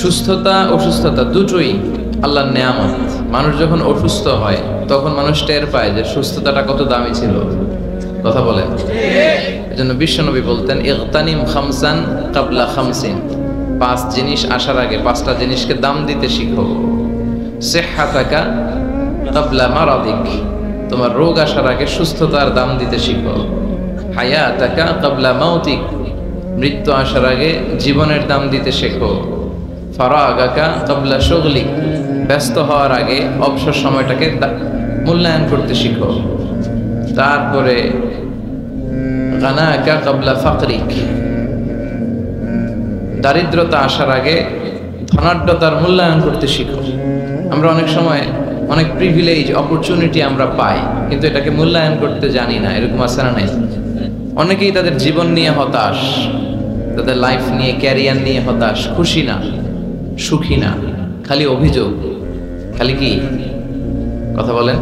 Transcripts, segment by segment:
সুস্থতা অসুস্থতা দুটোই আল্লাহর নেয়ামত। মানুষ যখন অসুস্থ হয় তখন মানুষ টের পায় যে সুস্থতাটা কত দামি ছিল। কথা বলেন। এজন্য বিশ্বনবী বলতেন ইগতানিম খামসান কাবলা খামসিন, 5 জিনিস আসার আগে 5টা জিনিসকে দাম দিতে শিখো। সিহহাতাকা কাবলা মারাদিক, তোমার রোগ আসার আগে সুস্থতার দাম দিতে শিখো। হায়াতাকা কাবলা মাউতিক, মৃত্যু আসার আগে জীবনের দাম দিতে শেখো। ফারাগাকা কাবলা শুগলিক, ব্যস্ত হওয়ার আগে অবসর সময়টাকে মূল্যায়ন করতে শিখো। তারপরে গানাকা কাবলা ফাকরিক, দারিদ্রতা আসার আগে ধনাঢ্যতার মূল্যায়ন করতে শিখো। আমরা অনেক সময় অনেক প্রিভিলেজ অপরচুনিটি আমরা পাই, কিন্তু এটাকে মূল্যায়ন করতে জানি না। এরকম আছে না নাই? অনেকেই তাদের জীবন নিয়ে হতাশ, তাদের লাইফ নিয়ে, ক্যারিয়ার নিয়ে হতাশ, খুশি না, সুখী না, খালি অভিযোগ। খালি কি কথা বলেন?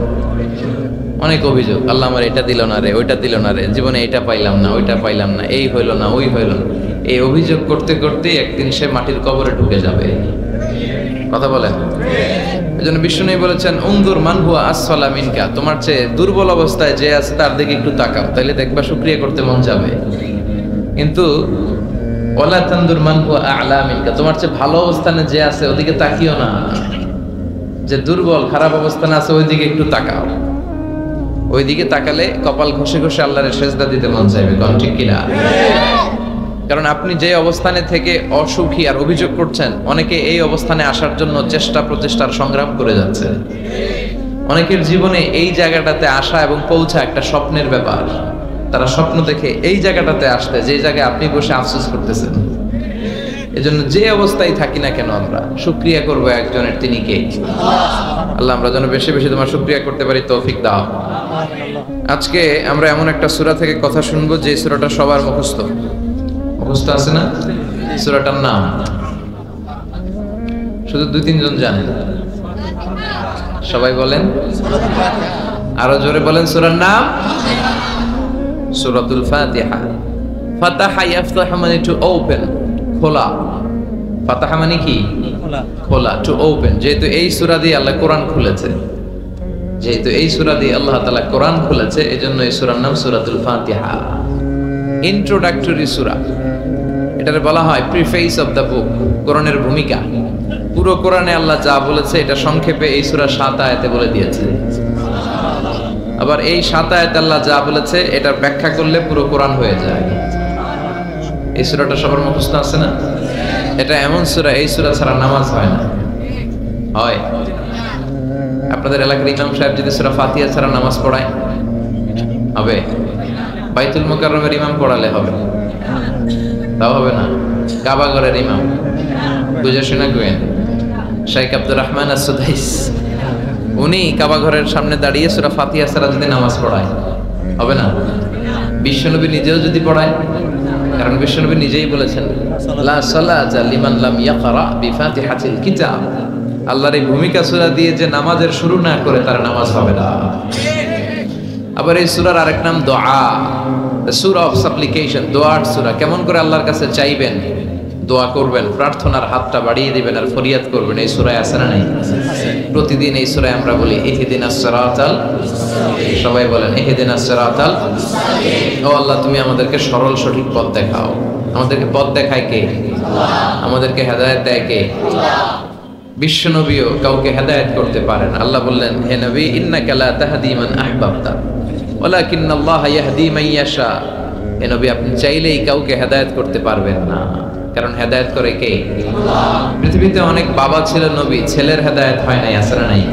অনেক অভিযোগ। আল্লাহ আমার এটা দিল না রে, ওইটা দিল না রে, জীবনে এটা পাইলাম না, ওইটা পাইলাম না, এই হইল না, ওই হইল না। এই অভিযোগ করতে করতে একদিন সে মাটির কবরে ঢুকে যাবে। কথা বলেন। এই জন্য বিষ্ণু বলেছেন উনদুর মান হুয়া আসফালা মিনকা, তোমার চেয়ে দুর্বল অবস্থায় যে আছে তার দিকে একটু তাকাও, তাইলে দেখবা শুকরিয়া করতে মন যাবে। কিন্তু ওয়ালা তানদুর মান হুয়া আ'লা মিনকা, তোমার চেয়ে ভালো অবস্থানে যে আছে ওদিকে তাকিও না। যে দুর্বল খারাপ অবস্থানে আছে ওই দিকে একটু তাকাও। ওই দিকে তাকালে কপাল ঘষে ঘষে আল্লাহর সেজদা দিতে মন চাইবে। কোন ঠিক কিনা? কারণ আপনি যে অবস্থানে থেকে অসুখী আর অভিযোগ করছেন, অনেকে এই অবস্থানে আসার জন্য চেষ্টা প্রচেষ্টার সংগ্রাম করে যাচ্ছে। অনেকের জীবনে এই জায়গাটাতে আসা এবং পৌঁছা একটা স্বপ্নের ব্যাপার। তারা স্বপ্ন দেখে এই জায়গাটাতে আসতে, যে জায়গায় আপনি বসে আফসোস করতেছেন। এজন্য যে অবস্থায় থাকি না কেন আমরা শুকরিয়া করবো একজনের, তিনি কে? আল্লাহ। আমরা যেন বেশি বেশি তোমার শুকরিয়া করতে পারি, তৌফিক দাও। আজকে আমরা এমন একটা সূরা থেকে কথা শুনবো যে সূরাটা সবার মুখস্থ। মুখস্থ আছে না? সূরাটার নাম শুধু 2-3 জন জানেন। সবাই বলেন, আরো জোরে বলেন। সূরার নাম সূরাতুল ফাতিহা। ফাতাহা ইয়াফতাহু মানে টু ওপেন, খোলা। ফাতাহা মানে কি? খোলা, টু ওপেন। যেহেতু এই সূরা দিয়ে আল্লাহ কোরআন খুলেছে, যেহেতু এই সূরা দিয়ে আল্লাহ তাআলা কোরআন খুলেছে, এজন্য এই সূরার নাম সূরাতুল ফাতিহা। ইন্ট্রোডাক্টরি সূরা, এটারে বলা হয় প্রিফেস অফ দ্য বুক, কোরআনের ভূমিকা। পুরো কোরআনে আল্লাহ যা বলেছে এটা সংক্ষেপে এই সূরা 7 আয়াতে বলে দিয়েছে। আবার এই 7 আয়াতে আল্লাহ যা বলেছে এটার ব্যাখ্যা করলে পুরো কোরআন হয়ে যায়। এই সূরাটা সবার মুখস্থ আছে না? এটা এমন সূরা, এই সূরা ছাড়া নামাজ হয় না। হয়? আপনাদের এলাকার ইমাম সাহেব যদি সূরা ফাতিহা ছাড়া নামাজ পড়ায় হবে? বাইতুল মুকাররমের ইমাম পড়ালে হবে? তাও হবে না। কাবা ঘরের ইমাম বুঝে শোনা কইেন, শেখ আব্দুর রহমান আস-সুদাইস, উনি কাবা ঘরের সামনে দাঁড়িয়ে সূরা ফাতিহা ছাড়া যদি নামাজ পড়ায় হবে না? বিশ্বনবী নিজেও যদি পড়ায়, কারণ বিশ্বনবী নিজেই বলেছেন লা সালাতা লিমান লাম ইয়াকরা বিফাতিহাতিল কিতাব, আল্লাহর এই ভূমিকা সূরা দিয়ে যে নামাজের শুরু না করে তার নামাজ হবে না। আবার এই সূরার আরেক নাম দোয়া, দ্য সূরা অফ সাপ্লিকেশন, দোয়ার সূরা। কেমন করে আল্লাহর কাছে চাইবেন, দোয়া করবেন, প্রার্থনার হাতটা বাড়িয়ে দিবেন আর ফরিয়াদ করবেন, এই সূরায় আছে না নাই? প্রতিদিন এই সূরায় আমরা বলি ইহদিনাস সিরাতাল, সবাই বলেন ইহদিনাস সিরাতাল। ও আল্লাহ, তুমি আমাদেরকে সরল সঠিক পথ দেখাও। আমাদেরকে পথ দেখায় কে? আমাদেরকে হেদায়েত দেয় কে? বিশ্বনবীও কাউকে হেদায়েত করতে পারেন। আল্লাহ বললেন, হে নবী, ইন্নাকা লা তাহদি মান আহবাবতা ওয়ালাকিন্নাল্লাহা ইয়াহদি মান ইয়াশা। হে নবী, আপনি চাইলেই কাউকে হেদায়েত করতে পারবেন না, কারণ হেদায়েত করে কে? আল্লাহ। পৃথিবীতে অনেক বাবা ছিল নবী, ছেলের হেদায়েত হয় নাই, আছে না নাই?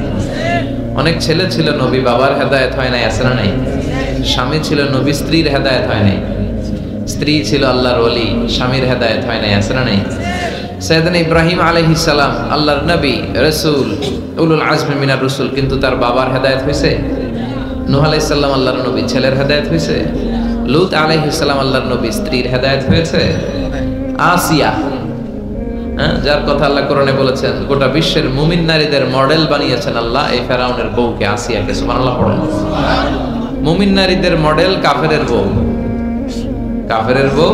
অনেক ছেলে ছিল নবী, বাবার হেদায়েত হয় নাই, আছে না নাই? স্বামী ছিল নবী, স্ত্রীর হেদায়েত হয় নাই। স্ত্রী ছিল আল্লাহর ওলি, স্বামীর হেদায়েত হয় নাই, আছে না নাই? সাইয়েদনা ইব্রাহিম আলাইহিস সালাম আল্লাহর নবী, রাসূল, উলুল আজমি মিনার রাসূল, কিন্তু তার বাবার হেদায়েত হয়েছে? নূহ আলাইহিস সালাম আল্লাহর নবী, ছেলের হেদায়েত হয়েছে? লূত আলাইহিস সালাম আল্লাহর নবী, স্ত্রীর হেদায়েত হয়েছে? আসিয়া, যার কথা আল্লাহ কোরআনে বলেছেন গোটা বিশ্বের মুমিন নারীদের মডেল বানিয়েছেন আল্লাহ, এই ফেরাউনের বউকে, আসিয়াকে। সুবহানাল্লাহ পড়েন। মুমিন নারীদের মডেল কাফেরের বউ, কাফেরের বউ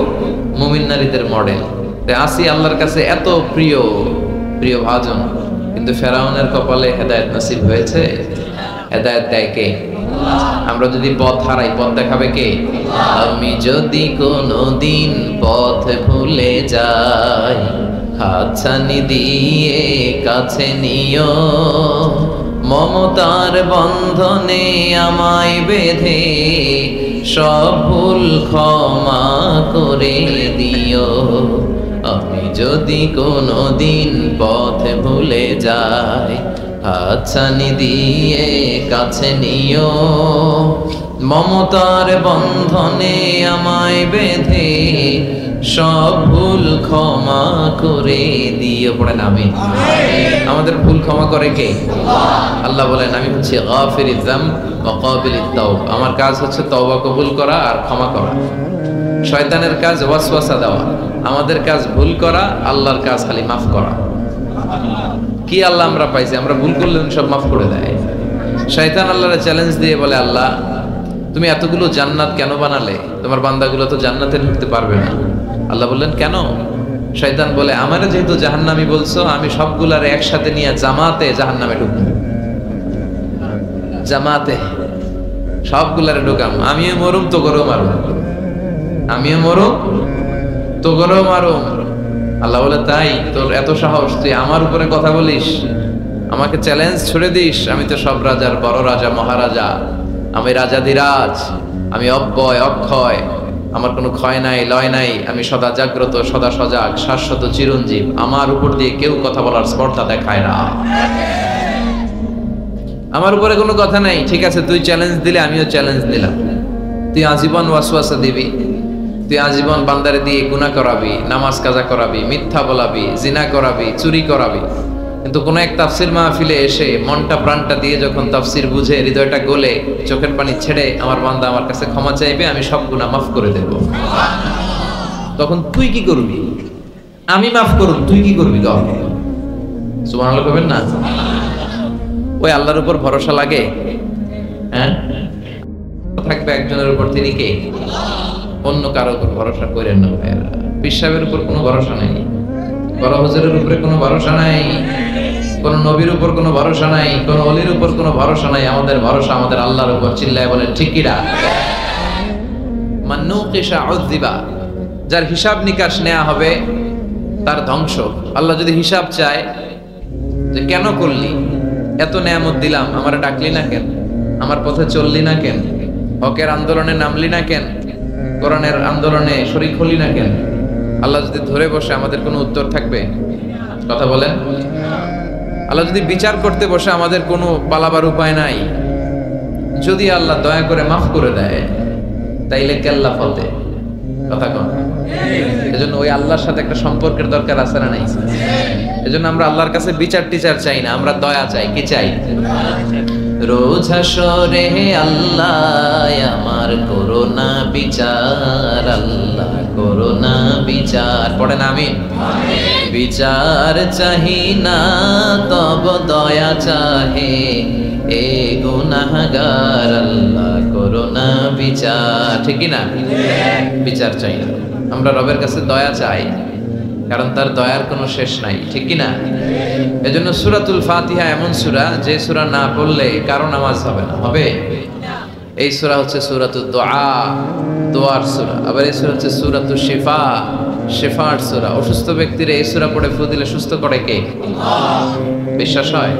মুমিন নারীদের মডেল। আসি আল্লাহর কাছে এত প্রিয় প্রিয় ভাজন, কিন্তু ফেরাউনের কপালে হেদায়েত নসিব হয়েছে? হেদায়েত দেয় কে? আমরা যদি পথ হারাই, পথ দেখাবে কে? আমি যদি কোনদিন পথ ভুলে যাই, হাতছানি দিয়ে কাছে নিও, মমতার বন্ধনে আমায় বেঁধে সব ভুল ক্ষমা করে দিও। আমি যদি কোনদিন পথ ভুলে যাই, হাতছানি দিয়ে কাছে নিও, মমতার বন্ধনে আমায় বেঁধে সব ভুল ক্ষমা করে দিও। পড়েন আমিন। আমাদের ভুল ক্ষমা করে কে? আল্লাহ বলেন, আমি হচ্ছে গাফিরিয যামব ওয়া কাবিলিত তাওব। আমার কাজ হচ্ছে তওবা কবুল করা আর ক্ষমা করা। শয়তানের কাজ ওয়াসওয়াসা দেওয়া, আমাদের কাজ ভুল করা, আল্লাহর কাজ খালি মাফ করা। কি আল্লাহ আমরা পাইছি, আমরা ভুল করলে সব মাফ করে দেয়। শয়তান আল্লাহরে চ্যালেঞ্জ দিয়ে বলে, আল্লাহ তুমি এতগুলো জান্নাত কেন বানালে? তোমার বান্দাগুলো তো জান্নাতে ঢুকতে পারবে না। আল্লাহ বললেন কেন? শয়তান বলে, আমারে যেহেতু জাহান্নামী বলছো, আমি সবগুলার একসাথে নিয়ে জামাতে জাহান্নামে ঢুকবো। জামাতে সবগুলারে ঢুকাম, আমিও মরুম তো গরম মারুম, আমিও মরুম তো গরম মারুম। আল্লাহ বলে, তাই তোর এত সাহস, তুই আমার উপরে কথা বলিস, আমাকে চ্যালেঞ্জ ছুড়ে দিস? আমি তো সব রাজার বড় রাজা, মহারাজা, আমি রাজাধিরাজ, আমি অব্যয় অক্ষয়, আমার কোনো ক্ষয় নাই লয় নাই, আমি সদা জাগ্রত সদা সজাগ, শাশ্বত চিরঞ্জীব, আমার উপর দিয়ে কেউ কথা বলার স্পর্ধা দেখায় না, আমার উপরে কোনো কথা নাই। ঠিক আছে, তুই চ্যালেঞ্জ দিলে আমিও চ্যালেঞ্জ দিলাম। তুই আজীবন ওয়াসওয়াসা দিবি, তুই আজীবন বান্দারে দিয়ে গুনাহ করাবি, নামাজ কাজা করাবি, মিথ্যা বলাবি, জিনা করাবি, চুরি করাবি, কিন্তু কোন এক তাফসির মাহফিলে এসে মনটা প্রাণটা দিয়ে যখন তাফসির বুঝে, হৃদয়টা গলে, চোখের পানি ছেড়ে আমার বান্দা আমার কাছে ক্ষমা চাইবে, আমি সব গুনাহ মাফ করে দেব, তখন তুই কি করবি? আমি মাফ করব, তুই কি করবি? সুবহানাল্লাহ কইবেন না? ওই আল্লাহর উপর ভরসা লাগে? হ্যাঁ, থাকবে একজনের উপর, তিনি কে? অন্য কারো উপর ভরসা করেন না ভাইয়েরা। বিশ্বাবের উপর কোনো ভরসা নাই, বড় হুজুরের উপরে কোনো ভরসা নাই, কোন নবীর উপর কোনো ভরসা নাই, কোন ওলির উপর কোনো ভরসা নাই। আমাদের ভরসা আমাদের আল্লাহর উপর। চিল্লায় বলেন ঠিক কি না? মান নুকিশা উযিবা, যার হিসাব নিকাশ নেওয়া হবে তার ধ্বংস। আল্লাহ যদি হিসাব চায় যে কেন করলি, এত নেয়ামত দিলাম, আমারে ডাকলি না কেন, আমার পথে চললি না কেন, হকের আন্দোলনে নামলি না কেন, কোরআনের আন্দোলনে শরীক হলি না কেন, আল্লাহ যদি ধরে বসে আমাদের কোনো উত্তর থাকবে? কথা বলেন। আল্লাহ যদি বিচার করতে বসে আমাদের কোনো পালাবার উপায় নাই। যদি আল্লাহ দয়া করে মাফ করে দেয়, তাইলে কেল্লা ফতে। কথা কন। এজন্য ওই আল্লাহর সাথে একটা সম্পর্কের দরকার আছে না নাই? এজন্য আমরা আল্লাহর কাছে বিচার টিচার চাই না, আমরা দয়া চাই। কি চাই? রোজ হাসরে আল্লাহ আমার করোনা বিচার, আল্লাহ করোনা বিচার। পড়েন আমিন। বিচার চাহি না তব দয়া চাহে, এ গুনাহগার আল্লাহ করোনা বিচার। ঠিক না? বিচার চাই না, আমরা রবের কাছে দয়া চাই, কারণ তার দয়ার কোনো শেষ নাই। ঠিক কি না? এজন্য সূরাতুল ফাতিহা এমন সূরা, যে সূরা না পড়লে কারো নামাজ হবে না। হবে? এই সূরা হচ্ছে সূরাতুদ দুআ, দোয়ার সূরা। আবার এই সূরা হচ্ছে সূরাতুশ শিফা, শিফার সূরা। অসুস্থ ব্যক্তির এই সূরা পড়ে ফু দিলে সুস্থ করে কে? আল্লাহ। বিশ্বাস হয়?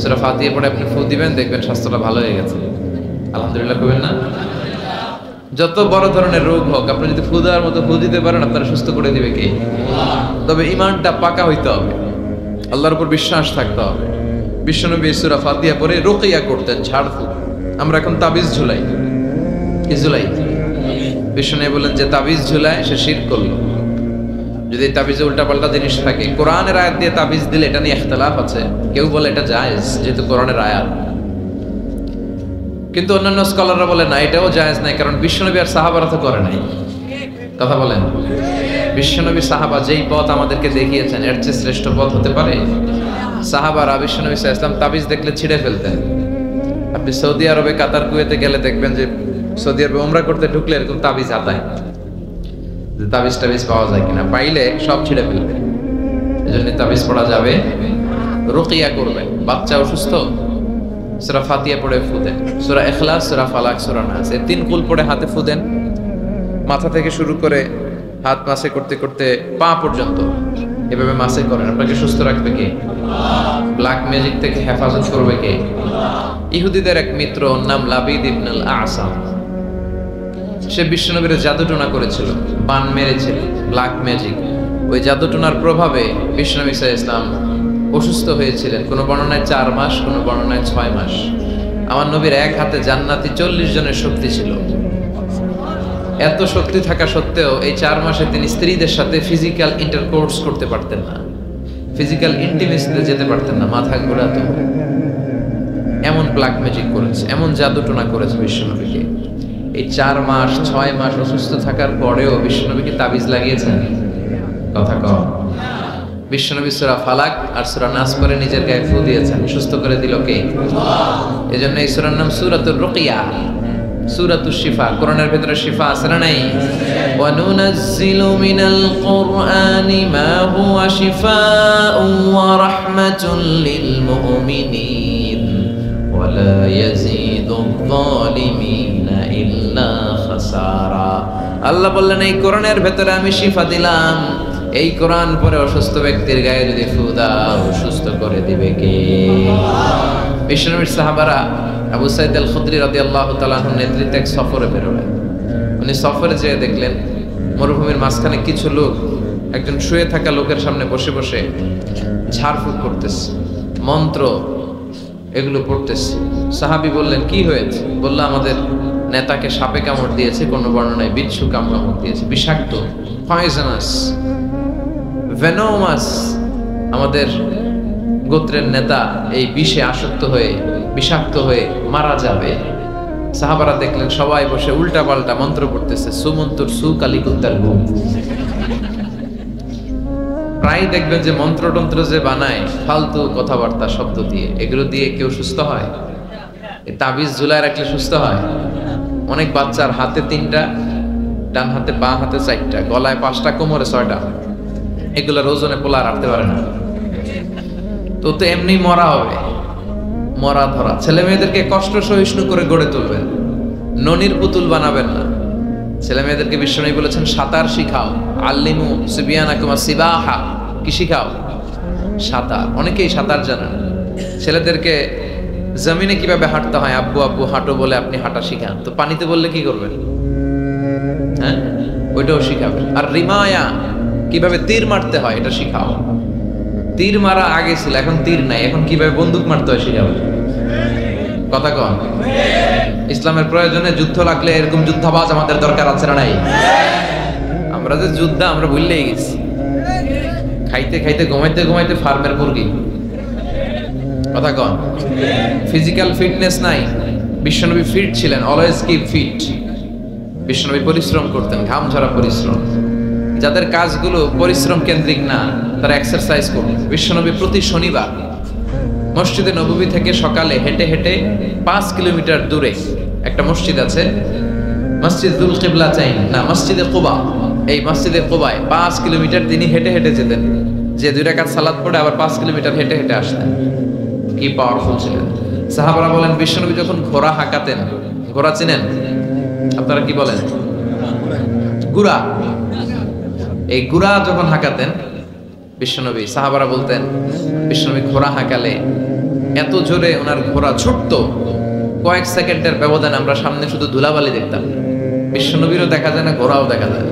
সূরা ফাতিহা পড়ে আপনি ফু দিবেন, দেখবেন স্বাস্থ্যটা ভালো হয়ে গেছে। আলহামদুলিল্লাহ কইবেন না? যত বড় ধরনের রোগ হোক, আপনি যদি ফু দেওয়ার মতো ফু দিতে পারেন, আপনারা সুস্থ করে দিবে কে? আল্লাহ। তবে ঈমানটা পাকা হইতে হবে, আল্লাহর উপর বিশ্বাস থাকতে হবে। বিশ্বনবী সূরা ফাতিহা পড়ে রুকিয়া করতেন, ঝাড়ফুঁক। আমরা এখন তাবিজ ঝুলাই। কি ঝুলাই? বিশ্বনবী বলেন যে তাবিজ ঝুলায় সে শিরক করলো। যদি তাবিজে উল্টাপাল্টা জিনিস থাকে, কোরআনের আয়াত দিয়ে তাবিজ দিলে এটা নিয়ে ইখতিলাফ আছে। কেউ বলে এটা জায়েজ, যেহেতু কোরআনের আয়াত, কিন্তু অন্যান্য স্কলাররা বলে না, এটাও জায়েজ নাই, কারণ বিশ্বনবী আর সাহাবারা তো করে নাই। কথা বলেন। বিশ্বনবী সাহাবা যেই পথ আমাদেরকে দেখিয়েছেন, এর চেয়ে শ্রেষ্ঠ পথ হতে পারে? সাহাবারা বিশ্বনবী সাল্লাল্লাহু আলাইহি ওয়াসাল্লাম তাবিজ দেখলে ছিঁড়ে ফেলতেন। আপনি সৌদি আরবে, কাতার, কুয়েতে গেলে দেখবেন যে সৌদি আরবে উমরা করতে ঢুকলে এরকম তাবিজ হাতায়। যে তাবিজ টাবিজ পাওয়া যায় কিনা, পাইলে সব ছিঁড়ে ফেলবে। এজন্য তাবিজ পড়া যাবে, রুকিয়া করবেন। বাচ্চা অসুস্থ, সূরা ফাতিহা পড়ে ফু দেন, সূরা ইখলাস, সূরা ফালাক, সূরা নাস, এই 3 কুল পড়ে হাতে ফু দেন। মাথা থেকে শুরু করে হাত মাসে করতে করতে পা পর্যন্ত এভাবে মাসে করেন। আপনাকে সুস্থ রাখবে কে? ব্ল্যাক ম্যাজিক থেকে হেফাজত করবে কে? ইহুদিদের এক মিত্র, নাম লাবিদ ইবনুল আসাম, সে বিশ্বনবীর জাদুটোনা করেছিল, বান মেরেছিল, ব্ল্যাক ম্যাজিক। ওই জাদুটোনার প্রভাবে বিশ্বনবী ঈসা ইসলাম অসুস্থ হয়েছিলেন। কোন বর্ণনায় 4 মাস, কোন বর্ণনায় 6 মাস। আমার নবীর এক হাতে জান্নাতি 40 জনের শক্তি ছিল। এত শক্তি থাকা সত্ত্বেও এই 4 মাসে তিনি স্ত্রীদের সাথে ফিজিক্যাল ইন্টারকোর্স করতে পারতেন না, ফিজিক্যাল ইন্টিমেসিতে যেতে পারতেন না, মাথা ঘোরাতো। এমন ব্ল্যাক ম্যাজিক করেছে, এমন জাদুটোনা করেছে বিশ্বনবীকে। এই 4 মাস 6 মাস অসুস্থ থাকার পরেও বিশ্বনবীকে তাবিজ লাগিয়েছেন? কথা কও। বিশ্বনবী সূরা ফালাক আর সূরা নাস পরে নিজের গায়ে ফু দিয়েছেন, সুস্থ করে দিল কে? এজন্য এই সূরার নাম সূরাতুর রুকিয়া, সূরাতুশ শিফা। কোরআনের ভিতরে শিফা আছে না নাই? ওয়া নুনাজ্জিলু মিনাল কুরআনি মা হুয়া শিফাউন ওয়া রাহমাতুল লিল মুমিনিন ওয়া লা ইয়াজিদুয যালিমিনা ইল্লা খাসারা। আল্লাহ বললেন এই কোরআনের ভিতরে আমি শিফা দিলাম। এই কোরআন পরে অসুস্থ ব্যক্তির গায়ে যদি ফু দাও, সুস্থ করে দিবে কে? বিশ্বনবীর সাহাবারা আবু সাঈদ আল খুদরি রাদিয়াল্লাহু তাআলা আনহুর নেতৃত্বে এক সফরে বেরোলেন। উনি সফরে যেয়ে দেখলেন মরুভূমির মাঝখানে কিছু লোক একজন শুয়ে থাকা লোকের সামনে বসে বসে ঝাড়ফুঁক করতেছে, মন্ত্র এগুলো পড়তেছে। সাহাবী বললেন কি হয়েছে? বলল আমাদের নেতাকে সাপে কামড় দিয়েছে, কোনো বর্ণনায় বিচ্ছু কামড় দিয়েছে, বিষাক্ত, পয়জনাস, ভেনোমাস। আমাদের গোত্রের নেতা এই বিষে আসক্ত হয়ে বিষাক্ত হয়ে মারা যাবে। সাহাবারা দেখলেন সবাই বসে উল্টা পাল্টা মন্ত্র পড়তেছে, সুমন্তর সু কালিকুত্তার গু। প্রায় দেখবেন যে মন্ত্রতন্ত্র যে বানায় ফালতু কথাবার্তা শব্দ দিয়ে, এগুলো দিয়ে কেউ সুস্থ হয়? এই তাবিজ ঝুলায় রাখলে সুস্থ হয়? অনেক বাচ্চার হাতে 3টা, ডান হাতে বাঁ হাতে 4টা, গলায় 5টা, কোমরে 6টা। এগুলোর ওজনে পোলা রাখতে পারে না। তো তো এমনি মরা হবে, মরা ধরা। ছেলে মেয়েদেরকে কষ্ট সহিষ্ণু করে গড়ে তুলবেন, ননির পুতুল বানাবেন না। ছেলে মেয়েদেরকে বিশ্বনবী বলেছেন সাঁতার শিখাও, আল্লিমু সিবিয়ানাকুম সিবাহা। কি শিখাও? সাঁতার। অনেকেই সাঁতার জানেন। ছেলেদেরকে জমিনে কিভাবে হাঁটতে হয়, আব্বু আব্বু হাঁটো বলে আপনি হাঁটা শিখান, তো পানিতে বললে কি করবেন? হ্যাঁ, ওইটাও শিখাবেন। আর রিমায়া, কিভাবে তীর মারতে হয় এটা শিখাও। তীর মারা আগে ছিল, এখন তীর নাই, এখন কিভাবে বন্দুক মারতে হয় শিখাবেন। কথা কন। ইসলামের প্রয়োজনে যুদ্ধ লাগলে এরকম যুদ্ধাবাজ আমাদের দরকার আছে না নাই? আমরা যে যুদ্ধা আমরা ভুললেই গেছি। খাইতে খাইতে ঘুমাইতে ঘুমাইতে ফার্মের মুরগি। কথা কন। ফিজিক্যাল ফিটনেস নাই। বিশ্বনবী ফিট ছিলেন, অলওয়েজ কিপ ফিট। বিশ্বনবী পরিশ্রম করতেন, ঘাম ঝরা পরিশ্রম। যাদের কাজগুলো পরিশ্রম কেন্দ্রিক না, তারা এক্সারসাইজ করবে। বিশ্বনবী প্রতি শনিবার মসজিদে নববী থেকে সকালে হেঁটে হেঁটে 5 কিলোমিটার দূরে একটা মসজিদ আছে, মসজিদুল কিবলাতাইন না, মসজিদে কুবা। এই মসজিদে কুবায় 5 কিলোমিটার তিনি হেঁটে হেঁটে যেতেন, যে 2 রাকাত সালাত পড়ে আবার 5 কিলোমিটার হেঁটে হেঁটে আসতেন। কি পাওয়ারফুল ছিলেন। সাহাবারা বলেন বিশ্বনবী যখন ঘোড়া হাঁকাতেন, ঘোড়া চিনেন আপনারা? কি বলেন? গুড়া। এই গুড়া যখন হাঁকাতেন বিশ্বনবী, সাহাবারা বলতেন বিশ্বনবী ঘোড়া হাঁকালে এত জোরে ওনার ঘোড়া ছুটতো, কয়েক সেকেন্ডের ব্যবধানে আমরা সামনে শুধু ধুলাবালি দেখতাম। বিশ্বনবীরও দেখা যায় না, ঘোড়াও দেখা যায়।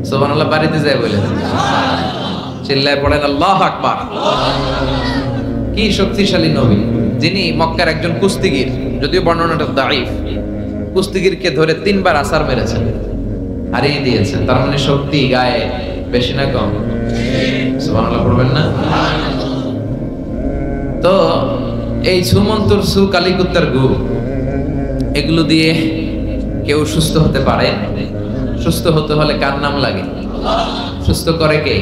সুবহানাল্লাহ বাড়িতে যায় বলে চিল্লায় পড়েন আল্লাহু আকবার। কি শক্তিশালী নবী, যিনি মক্কার একজন কুস্তিগির, যদিও বর্ণনাটা দাঈফ, কুস্তিগিরকে ধরে 3 বার আছাড় মেরেছেন, হারিয়ে দিয়েছেন। তার মানে শক্তি গায়ে বেশি না কম? সুবহানাল্লাহ পড়বেন না? তো এই সুমন্তর সু কালিকুত্তার গু, এগুলো দিয়ে কেউ সুস্থ হতে পারে? সুস্থ হতে হলে কার নাম লাগে? সুস্থ করে কে?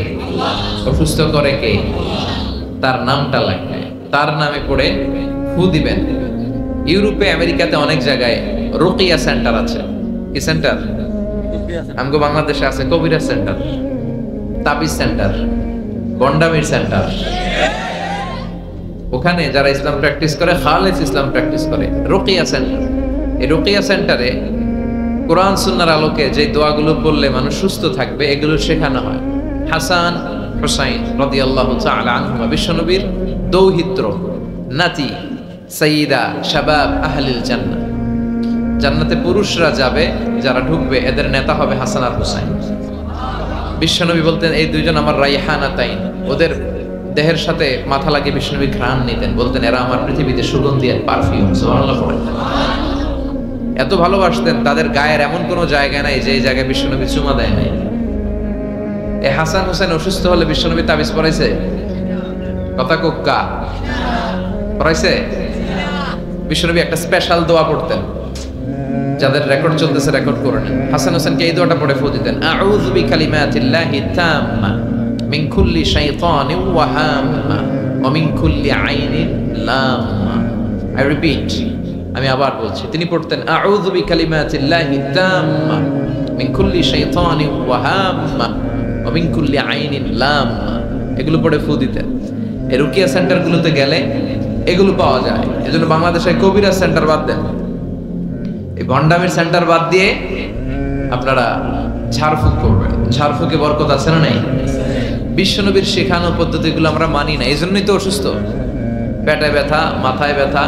অসুস্থ করে কে? তার নামটা লাগবে। তার নামে পড়ে ফু দিবেন। ইউরোপে আমেরিকাতে অনেক জায়গায় রুকিয়া সেন্টার আছে। কি সেন্টার? আমগো বাংলাদেশে আছে কবিরাজ সেন্টার, তাবিজ সেন্টার, বন্ডামির সেন্টার। ওখানে যারা ইসলাম প্র্যাকটিস করে খালেস ইসলাম প্র্যাকটিস করে। রুকিয়া সেন্টার, এই রুকিয়া সেন্টারে কোরআন সুন্নাহর আলোকে যে দোয়াগুলো পড়লে মানুষ সুস্থ থাকবে এগুলো শেখানো হয়। হাসান হুসাইন রাদিয়াল্লাহু তাআলা আনহুমা বিশ্বনবীর দৌহিত্র নাতি, সাইয়্যিদা শাবাব আহলিল জান্নাহ। জান্নাতে পুরুষরা যাবে, যারা ঢুকবে এদের নেতা হবে হাসান আর হুসাইন। বিশ্বনবী বলতেন এই দুইজন আমার রাইহানাতাইন। ওদের দেহের সাথে মাথা লাগিয়ে বিশ্বনবী ঘ্রাণ নিতেন, বলতেন এরা আমার পৃথিবীতে সুগন্ধি আর পারফিউম। সুবহানাল্লাহ পড়েন। এত ভালোবাসতেন, তাদের গায়ের এমন কোনো জায়গা নাই যে জায়গায় বিশ্বনবী চুমা দেয় নাই। এই হাসান হুসাইন অসুস্থ হলে বিশ্বনবী তাবিজ পড়াইছে? কথা কোক্কা পড়াইছে? বিশ্বনবী একটা স্পেশাল দোয়া পড়তেন, যাদের রেকর্ড চলতেছে রেকর্ড করে নেন। হাসান হোসেনকে এই দোয়াটা পড়ে ফু দিতেন, আউযু বিকালিমাতিল্লাহি তাম্মা মিন কুল্লি শাইতানিন ওয়া হাম্মা ওয়া মিন কুল্লি আইনিন লাম্মা। আই রিপিট, আমি আবার বলছি। তিনি পড়তেন আউযু বিকালিমাতিল্লাহি তাম্মা মিন কুল্লি শাইতানিন ওয়া হাম্মা ওয়া মিন কুল্লি আইনিন লাম্মা। এগুলো পড়ে ফু দিতেন। এই রুকিয়া সেন্টারগুলোতে গেলে এগুলো পাওয়া যায়। এজন্য বাংলাদেশে কবিরাজ সেন্টার বাদ দেন, এই ভণ্ডামির সেন্টার বাদ দিয়ে আপনারা ঝাড়ফুঁক করবেন। ঝাড়ফুঁকে বরকত আছে না নাই? বিশ্বনবীর শেখানো পদ্ধতিগুলো আমরা মানি না, এই জন্যই তো অসুস্থ। পেটে ব্যথা, মাথায় ব্যথা,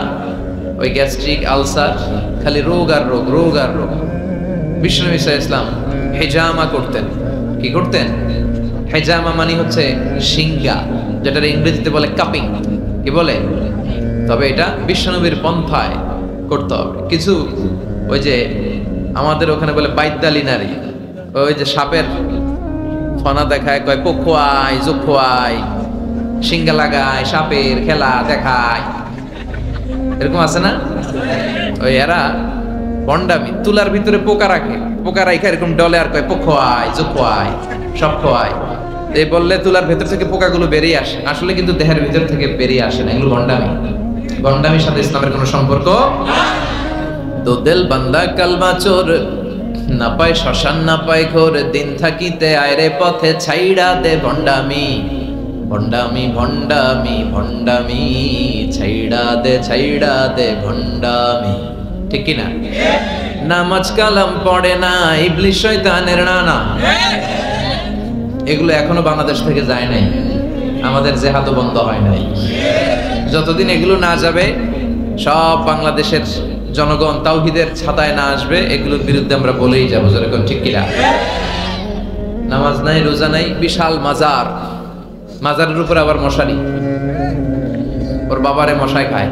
ওই গ্যাস্ট্রিক আলসার, খালি রোগ আর রোগ, রোগ আর রোগ। বিশ্বনবী সাল্লাল্লাহু আলাইহি ওয়াসাল্লাম হেজামা করতেন। কি করতেন? হেজামা মানে হচ্ছে সিঙ্গা, যেটা ইংরেজিতে বলে কাপিং। কি বলে? তবে এটা বিশ্বনবীর পন্থায় করতে হবে। কিছু ওই যে আমাদের ওখানে বলে বাইদালি নারী, ওই যে সাপের ফনা দেখায়, কয় পক্ষুয়ায় জোখুয়ায়, সিঙ্গা লাগায়, সাপের খেলা দেখায়, এরকম আছে না? ওই এরা ভণ্ডামি, তুলার ভিতরে পোকা রাখে, পোকা রাখে এরকম ডলে আর কয় পক্ষুয়ায় জোখুয়ায় সব খোয়ায়। এই বললে তুলার ভেতর থেকে পোকাগুলো বেরিয়ে আসে, আসলে কিন্তু দেহের ভিতর থেকে বেরিয়ে আসে না। এগুলো ভণ্ডামি। ভণ্ডামির সাথে ইসলামের কোনো সম্পর্ক তো দিল বান্দা কালমা চোর, না পায় শ্মশান না পায় ঘোর, দিন থাকিতে আয়রে পথে ছাইড়া দে ভণ্ডামি। ভণ্ডামি ভণ্ডামি ভণ্ডামি, ছাইড়া দে ভণ্ডামি। ঠিক কি না? নামাজ কালাম পড়ে না, ইবলিশ শয়তানের নানা। এগুলো এখনো বাংলাদেশ থেকে যায় নাই, আমাদের জেহাদও বন্ধ হয় নাই। যতদিন এগুলো না যাবে, সব বাংলাদেশের জনগণ তাওহীদের ছাতায় না আসবে, এগুলোর বিরুদ্ধে আমরা বলেই যাবো। যেরকম ঠিক কিনা? নামাজ নাই, রোজা নাই, বিশাল মাজার, মাজারের উপর আবার মশারি, ওর বাবারে মশায় খায়।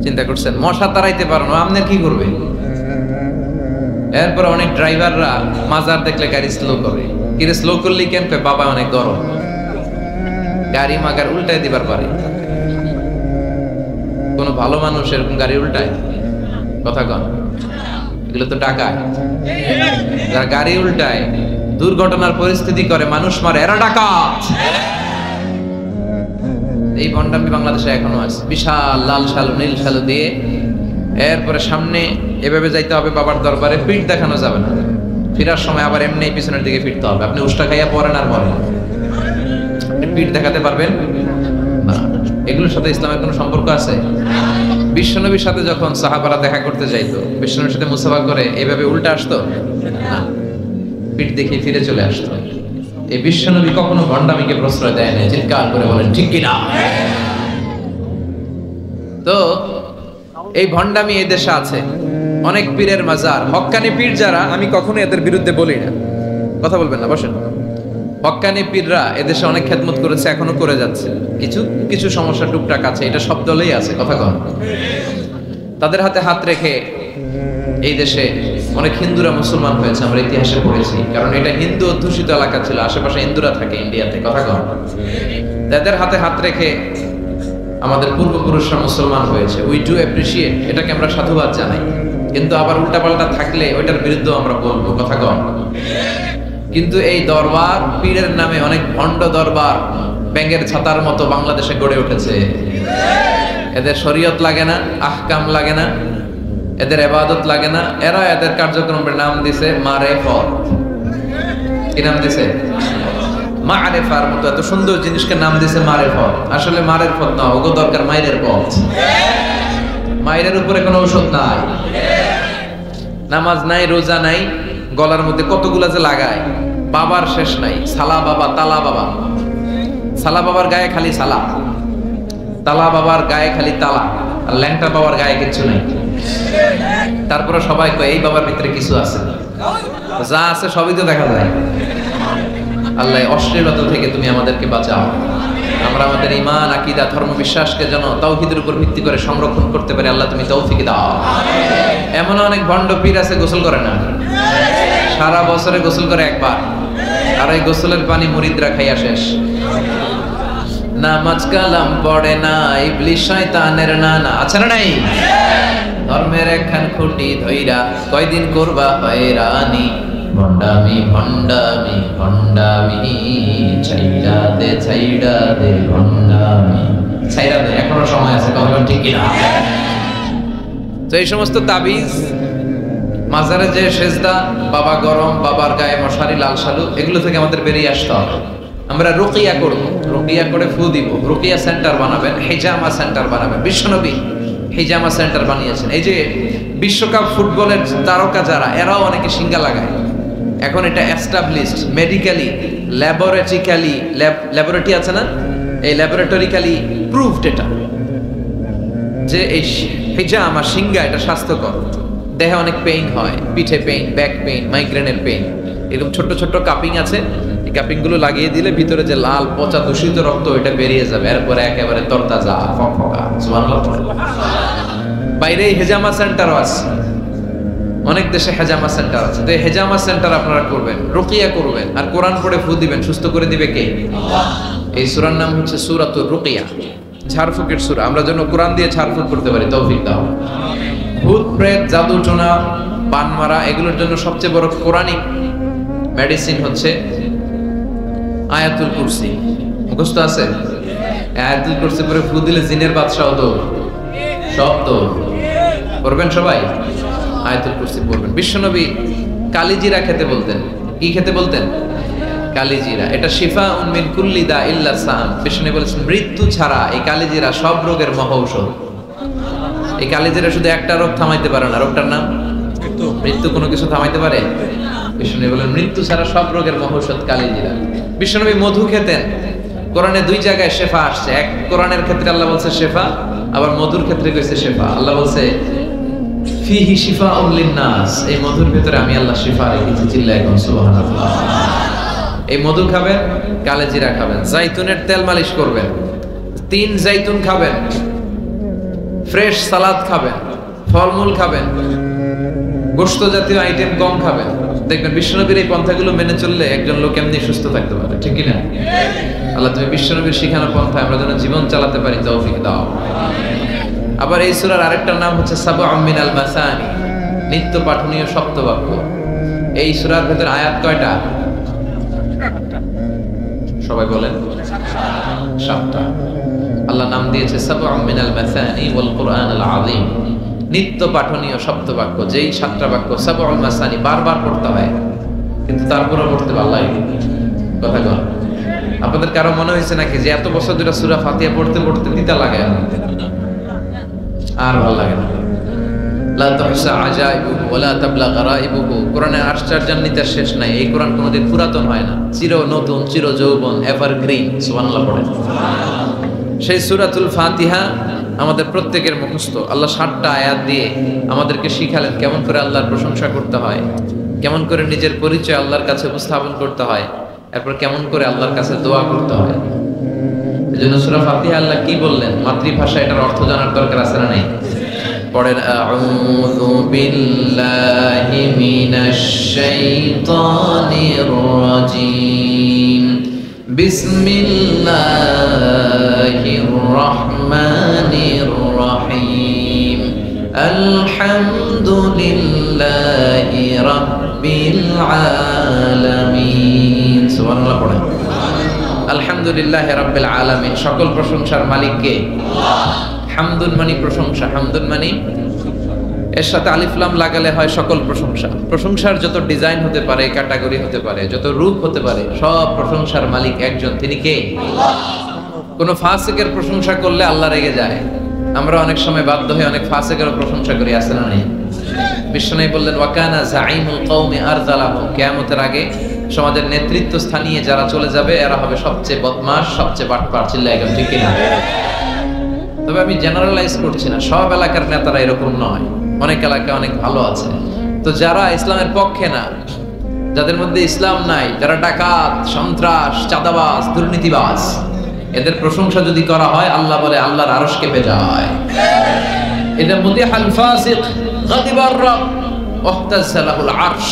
চিন্তা করছেন? মশা তাড়াইতে পারো না, আপনার কি করবে? এরপর অনেক ড্রাইভাররা মাজার দেখলে গাড়ি স্লো করে। কিরে স্লো করলি কেন? কয় বাবা অনেক গরম, গাড়ি মাগার উল্টায় দিবার পারে। কোন ভালো মানুষ এরকম গাড়ি উল্টায়? কথা কন। এগুলো তো ডাকায়। যারা গাড়ি উল্টায়, দুর্ঘটনার পরিস্থিতি করে, মানুষ মারে, এরা ডাকাত। এই ভণ্ডামি বাংলাদেশে এখনো আছে। বিশাল লাল শালু নীল শালু দিয়ে, এরপরে সামনে এভাবে যাইতে হবে বাবার দরবারে, পিঠ দেখানো যাবে না। ফেরার সময় আবার এমনি পিছনের দিকে ফিরতে হবে। আপনি উষ্টা খাইয়া পড়েন আর মরেন, পিঠ দেখাতে পারবেন না। এগুলোর সাথে ইসলামের কোনো সম্পর্ক আছে? বিশ্বনবীর সাথে যখন সাহাবারা দেখা করতে যাইতো, বিশ্বনবীর সাথে মুসাফা করে এভাবে উল্টা আসতো না, পিঠ দেখিয়ে ফিরে চলে আসতো। এই বিশ্বনবী কখনো ভণ্ডামিকে প্রশ্রয় দেয় না। চিৎকার করে বলেন ঠিক কিনা? তো এই ভণ্ডামি এই দেশে আছে, অনেক পীরের মাজার, হক্কানি পীর যারা, আমি কখনো এদের বিরুদ্ধে বলি না। কথা বলবেন না, বসেন। হক্কানি পীররা এদেশে অনেক খেদমত করেছে, এখনো করে যাচ্ছে। কিছু কিছু সমস্যা টুকটাক আছে, এটা সব দলেই আছে। কথা কন। তাদের হাতে হাত রেখে এই দেশে অনেক হিন্দুরা মুসলমান হয়েছে, আমরা ইতিহাসে পড়েছি। কারণ এটা হিন্দু অধ্যুষিত এলাকা ছিল, আশেপাশে হিন্দুরা থাকে ইন্ডিয়াতে। কথা কন। তাদের হাতে হাত রেখে আমাদের পূর্বপুরুষরা মুসলমান হয়েছে। উই ডু অ্যাপ্রিশিয়েট, এটাকে আমরা সাধুবাদ জানাই। কিন্তু আবার উল্টাপাল্টা থাকলে ওইটার বিরুদ্ধে আমরা বলবো। কথা কন। কিন্তু এই দরবার, পীরের নামে অনেক ভণ্ড দরবার ব্যাঙের ছাতার মতো বাংলাদেশে গড়ে উঠেছে। এদের শরীয়ত লাগে না, আহকাম লাগে না, এদের ইবাদত লাগে না, এরা এদের কার্যক্রমের নাম দিছে মারেফত। কি নাম দিছে? মারেফার মতো এত সুন্দর জিনিসকে নাম দিছে মারেফত। আসলে মারেফত না, ওগো দরকার মাইরের পথ। মাইরের উপরে কোনো ঔষধ নাই, নামাজ নাই, রোজা নাই, গলার মধ্যে কতগুলা যে লাগায়, বাবার শেষ নাই। সালা বাবা, তালা বাবা, সালা বাবার গায়ে খালি সালা, তালা বাবার গায়ে খালি তালা, আর ল্যাংটা বাবার গায়ে কিছু নাই। তারপরে সবাই কয় এই বাবার ভিতরে কিছু আছে, যা আছে সবই তো দেখা যায়। আল্লাহ অশ্লীলতা থেকে তুমি আমাদেরকে বাঁচাও। আমরা আমাদের ঈমান, আকীদা, ধর্ম, বিশ্বাসকে যেন তাওহীদের উপর ভিত্তি করে সংরক্ষণ করতে পারি। আল্লাহ তুমি তৌফিক দাও। এমন অনেক ভণ্ড পীর আছে গোসল করে না, সারা বছরে গোসল করে একবার, আর এই গোসলের পানি মুরিদরা খাইয়া শেষ। নামাজ কালাম পড়ে না, ইবলিস শয়তানের নানা। আছে না নাই? ধর্মের একখান খুঁটি ধইরা কয়দিন করবা হয়রানি, ভণ্ডামি ভণ্ডামি ভণ্ডামি, ছাইড়া দে ভণ্ডামি, ছাইড়া দে। এখনো সময় আছে, কথা ঠিক কিনা? তো এই সমস্ত তাবিজ, মাজারে যে সেজদা, বাবা গরম, বাবার গায়ে মশারি, লাল শালু, এগুলো থেকে আমাদের বেরিয়ে আসতে হবে। আমরা রুকিয়া করব, রুকিয়া করে ফু দিব, রুকিয়া সেন্টার বানাবেন, হিজামা সেন্টার বানাবেন। বিশ্বনবী হিজামা সেন্টার বানিয়েছেন। এই যে বিশ্বকাপ ফুটবলের তারকা যারা, এরাও অনেকে সিঙ্গা লাগায়। এখন এটা এস্টাবলিশড মেডিকেলি, ল্যাবরেটরিক্যালি, ল্যাবরেটরি আছে না, এই ল্যাবরেটরিক্যালি প্রুভড এটা, যে এই হিজামা, সিঙ্গা, এটা স্বাস্থ্যকর। দেহে অনেক পেইন হয়, পিঠে পেইন, ব্যাক পেইন, মাইগ্রেনের পেইন, এরকম ছোট্ট ছোট্ট কাপিং আছে। এই কাপিং গুলো লাগিয়ে দিলে ভিতরে যে লাল পচা দূষিত রক্ত, এটা বেরিয়ে যাবে। এরপরে একেবারে তরতাজা ফকফকা। সুবহানাল্লাহ। বাইরে হেজামা সেন্টারও আছে, অনেক দেশে হেজামা সেন্টার আছে। তো হেজামা সেন্টার আপনারা করবেন, রুকিয়া করবেন, আর কোরআন পড়ে ফু দিবেন। সুস্থ করে দিবে কে? এই সূরার নাম হচ্ছে সূরাতুর রুকিয়া, ঝাড়ফুঁকের সূরা। আমরা যেন কোরআন দিয়ে ঝাড়ফুঁক করতে পারি, তৌফিক দাও। ভূত প্রেত, জাদু টোনা, পান মারা, এগুলোর জন্য সবচেয়ে বড় কোরআনিক মেডিসিন হচ্ছে আয়াতুল কুরসি। মুখস্থ আছে? আয়াতুল কুরসি পরে ফু দিলে জিনের বাদশাও তো সব তো করবেন সবাই। আয়াতুল কুরসি পড়বেন। বিশ্বনবী কালিজিরা খেতে বলতেন। কি খেতে বলতেন? কালিজিরা। এটা শিফাউন মিন কুল্লি দা ইল্লা সাম। বিশ্বনবী বলেছেন মৃত্যু ছাড়া এই কালিজিরা সব রোগের মহৌষধ। এই কালিজিরা শুধু একটা রোগ থামাইতে পারে না, রোগটার নাম মৃত্যু। কোনো কিছু থামাইতে পারে? বিশ্বনবী বলেন মৃত্যু ছাড়া সব রোগের মহৌষধ কালিজিরা। বিশ্বনবী মধু খেতেন। কোরআনে দুই জায়গায় শেফা আসছে। এক কোরআনের ক্ষেত্রে আল্লাহ বলছে শেফা, আবার মধুর ক্ষেত্রে কইছে শেফা। আল্লাহ বলছে ফিহি শিফাউন লিন-নাস, এই মধুর ভিতরে আমি আল্লাহ শিফা রেখেছি। চিল্লায় কোন সুবহানাল্লাহ। এই মধু খাবেন, কালিজিরা খাবেন, জাইতুনের তেল মালিশ করবেন, 3 জাইতুন খাবেন, ফ্রেশ সালাদ খাবেন, ফলমূল খাবেন, গোশত জাতীয় আইটেম কম খাবেন। দেখবেন বিশ্বনবীর এই পন্থাগুলো মেনে চললে একজন লোক এমনি সুস্থ থাকতে পারে, ঠিক কি না? আল্লাহ তুমি বিশ্বনবীর শিখানো পন্থায় আমরা যেন জীবন চালাতে পারি, তৌফিক দাও। আবার এই সূরার আরেকটা নাম হচ্ছে সাবউম মিনাল মাসানি, নিত্য পাঠনীয় সপ্তবাক্য। এই সূরার ভিতর আয়াত কয়টা? সবাই বলেন। 7টা। আল্লাহ নাম দিয়েছে সাবউম মিনাল মাসানি ওয়াল কুরআনুল আযীম, নিত্য পাঠনীয় সপ্তবাক্য। যেই 7টা বাক্য সাবউল মাসানি, বারবার পড়তে হয়, কিন্তু তারপরেও পড়তে ভালো লাগে। কথা বল। আপনাদের কারো মনে হয়েছে নাকি যে এত বছর ধরে সূরা ফাতিহা পড়তে পড়তে তিতা লাগে, আর ভালো লাগে না? লা তুহসা আজাইবুহু ওয়া লা তাবলা গারাইবুহু। কোরআনের আশ্চর্যান্বিতার শেষ নাই। এই কোরআন কোনোদিন পুরাতন হয় না, চির নতুন, চির যৌবন, এভারগ্রিন। সুবহানাল্লাহ পড়েন। সেই সূরাতুল ফাতিহা আমাদের প্রত্যেকের মুখস্থ। আল্লাহ 7টা আয়াত দিয়ে আমাদেরকে শিখালেন কেমন করে আল্লাহর প্রশংসা করতে হয়, কেমন করে নিজের পরিচয় আল্লাহর কাছে উপস্থাপন করতে হয়, এরপর কেমন করে আল্লাহর কাছে দোয়া করতে হয়। এজন্য সূরা ফাতিহা আল্লাহ কি বললেন, মাতৃভাষা, এটার অর্থ জানার দরকার আছে না? নেই? পড়েন আউযু বিল্লাহি মিনাশ শাইতানির রাজীম, বিসমিল্লাহির রহমানির রহিম, আলহামদুলিল্লাহি রাব্বিল আলামিন। সুবহানাল্লাহ পড়েন। আলহামদুলিল্লাহি রাব্বিল আলামিন, সকল প্রশংসার মালিক কে? আল্লাহ। হামদুন মানি প্রশংসা, হামদুন মানি এর সাথে আলিফ লাম লাগালে হয় সকল প্রশংসা। প্রশংসার যত ডিজাইন হতে পারে, ক্যাটাগরি হতে পারে, যত রূপ হতে পারে, সব প্রশংসার মালিক একজন, তিনি কে? কোন ফাসিকের প্রশংসা করলে আল্লাহ রেগে যায়। আমরা অনেক সময় বাধ্য হয়ে অনেক ফাসিকের প্রশংসা করি, আছে না নেই? বিশ্বনবী বললেন ওয়াকানা যাইমুল কওমি আরযালাহুম, কিয়ামতের আগে সমাজের নেতৃত্ব স্থানীয় যারা চলে যাবে এরা হবে সবচেয়ে বদমাশ, সবচেয়ে বাটপার। চিল্লায় গেল ঠিক কিনা? তবে আমি জেনারেলাইজ করছি না, সব এলাকার নেতারা এরকম নয়, অনেক এলাকায় অনেক ভালো আছে। তো যারা ইসলামের পক্ষে না, যাদের মধ্যে ইসলাম নাই, যারা ডাকাত, সন্ত্রাস, চাঁদাবাজ, দুর্নীতিবাজ, এদের প্রশংসা যদি করা হয় আল্লাহ বলে আল্লাহর আরশ কেঁপে যায়। এটা মুদিহাল ফাসিক গাদিবার রব ওয়াহতাজ্জা লাহুল আরশ,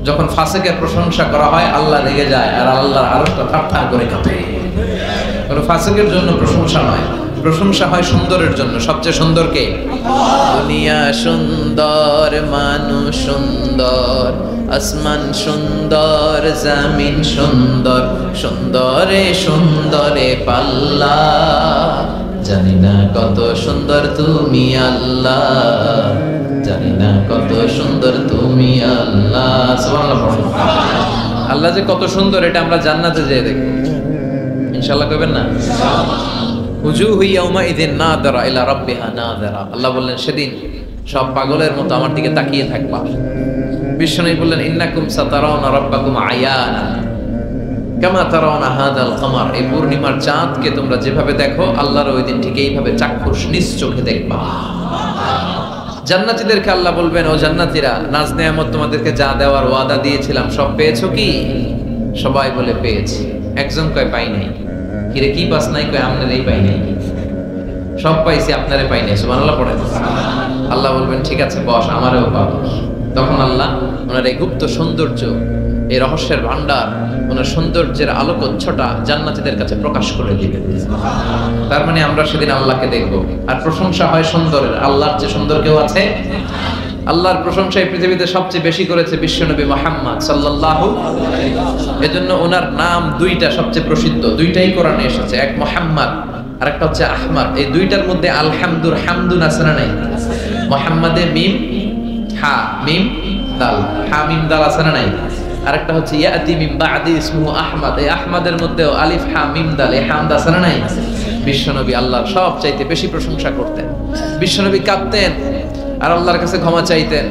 যখন ফাসিকের প্রশংসা করা হয় আল্লাহ রেগে যায় আর আল্লাহর আরশটা থারথার করে কাঁপে। কোন ফাসিকের জন্য প্রশংসা নয়, প্রশংসা হয় সুন্দরের জন্য। সবচেয়ে সুন্দর কে? দুনিয়া সুন্দর, মানুষ সুন্দর, আসমান সুন্দর, জমিন সুন্দর, সুন্দরে সুন্দরে পাল্লা, জানি না কত সুন্দর তুমি আল্লাহ, জানি না কত সুন্দর তুমি আল্লাহ। সুবহানাল্লাহ। আল্লাহ যে কত সুন্দর এটা আমরা জান্নাতে যেয়ে দেখব ইনশাআল্লাহ। কইবেন না? উজুহু ইয়াউমাইযিন নাযিরা ইলা রাব্বিহা নাযিরা। আল্লাহ বললেন সেদিন সব পাগলের মতো আমার দিকে তাকিয়ে থাকবা। বিশ্বনবী বললেন ইন্নাকুম সাতারাউনা রাব্বাকুম আয়ানা কামা তারাউনা হাদাল কমার, এই পূর্ণিমার চাঁদকে তোমরা যেভাবে দেখো আল্লাহর ওই দিন ঠিক এইভাবে চাক্ষুষ নিজ চোখে দেখবা। জান্নাতীদেরকে আল্লাহ বলবেন ও জান্নাতীরা, নাজ নেয়ামত তোমাদেরকে যা দেওয়ার ওয়াদা দিয়েছিলাম সব পেয়েছো কি? সবাই বলে পেয়েছি। একজন কয় পাই নাই। কিরে কি পাস নাই? কয় আপনারই পাই নাই। সব পাইছি আপনারে পাই নাই। সুবহানাল্লাহ পড়েন। আল্লাহ বলবেন ঠিক আছে বস, আমারও পাবো। তখন আল্লাহ ওনার এই গুপ্ত সৌন্দর্য, এই রহস্যের ভান্ডার, ওনার সৌন্দর্যের আলোকচ্ছটা জান্নাতীদের কাছে প্রকাশ করে দিবেন। তার মানে আমরা সেদিন আল্লাহকে দেখব। আর প্রশংসা হয় সুন্দরের। আল্লাহর যে সুন্দর কেউ আছে? আল্লাহর প্রশংসা এই পৃথিবীতে সবচেয়ে বেশি করেছে বিশ্বনবী মুহাম্মদ সাল্লাল্লাহু আলাইহি ওয়াসাল্লাম। এজন্য ওনার নাম দুইটা সবচেয়ে প্রসিদ্ধ, দুইটাই কোরআনে এসেছে। এক মুহাম্মদ আর একটা হচ্ছে আহমদ। এই দুইটার মধ্যে আলহামদুর হামদুন আছে না নাই? মুহাম্মাদে মিম হা মিম দাল, হা মিম দাল আছে না নাই? আরেকটা হচ্ছে ইয়াতি মিন বাদি ইসমুহু আহমদ। এই আহমদের মধ্যেও আলিফ হা মিম দাল, এই হামদ আছে না নাই? বিশ্বনবী আল্লাহর সব চাইতে বেশি প্রশংসা করতেন। বিশ্বনবী কাঁদতেন আর আল্লাহর কাছে ক্ষমা চাইতেন।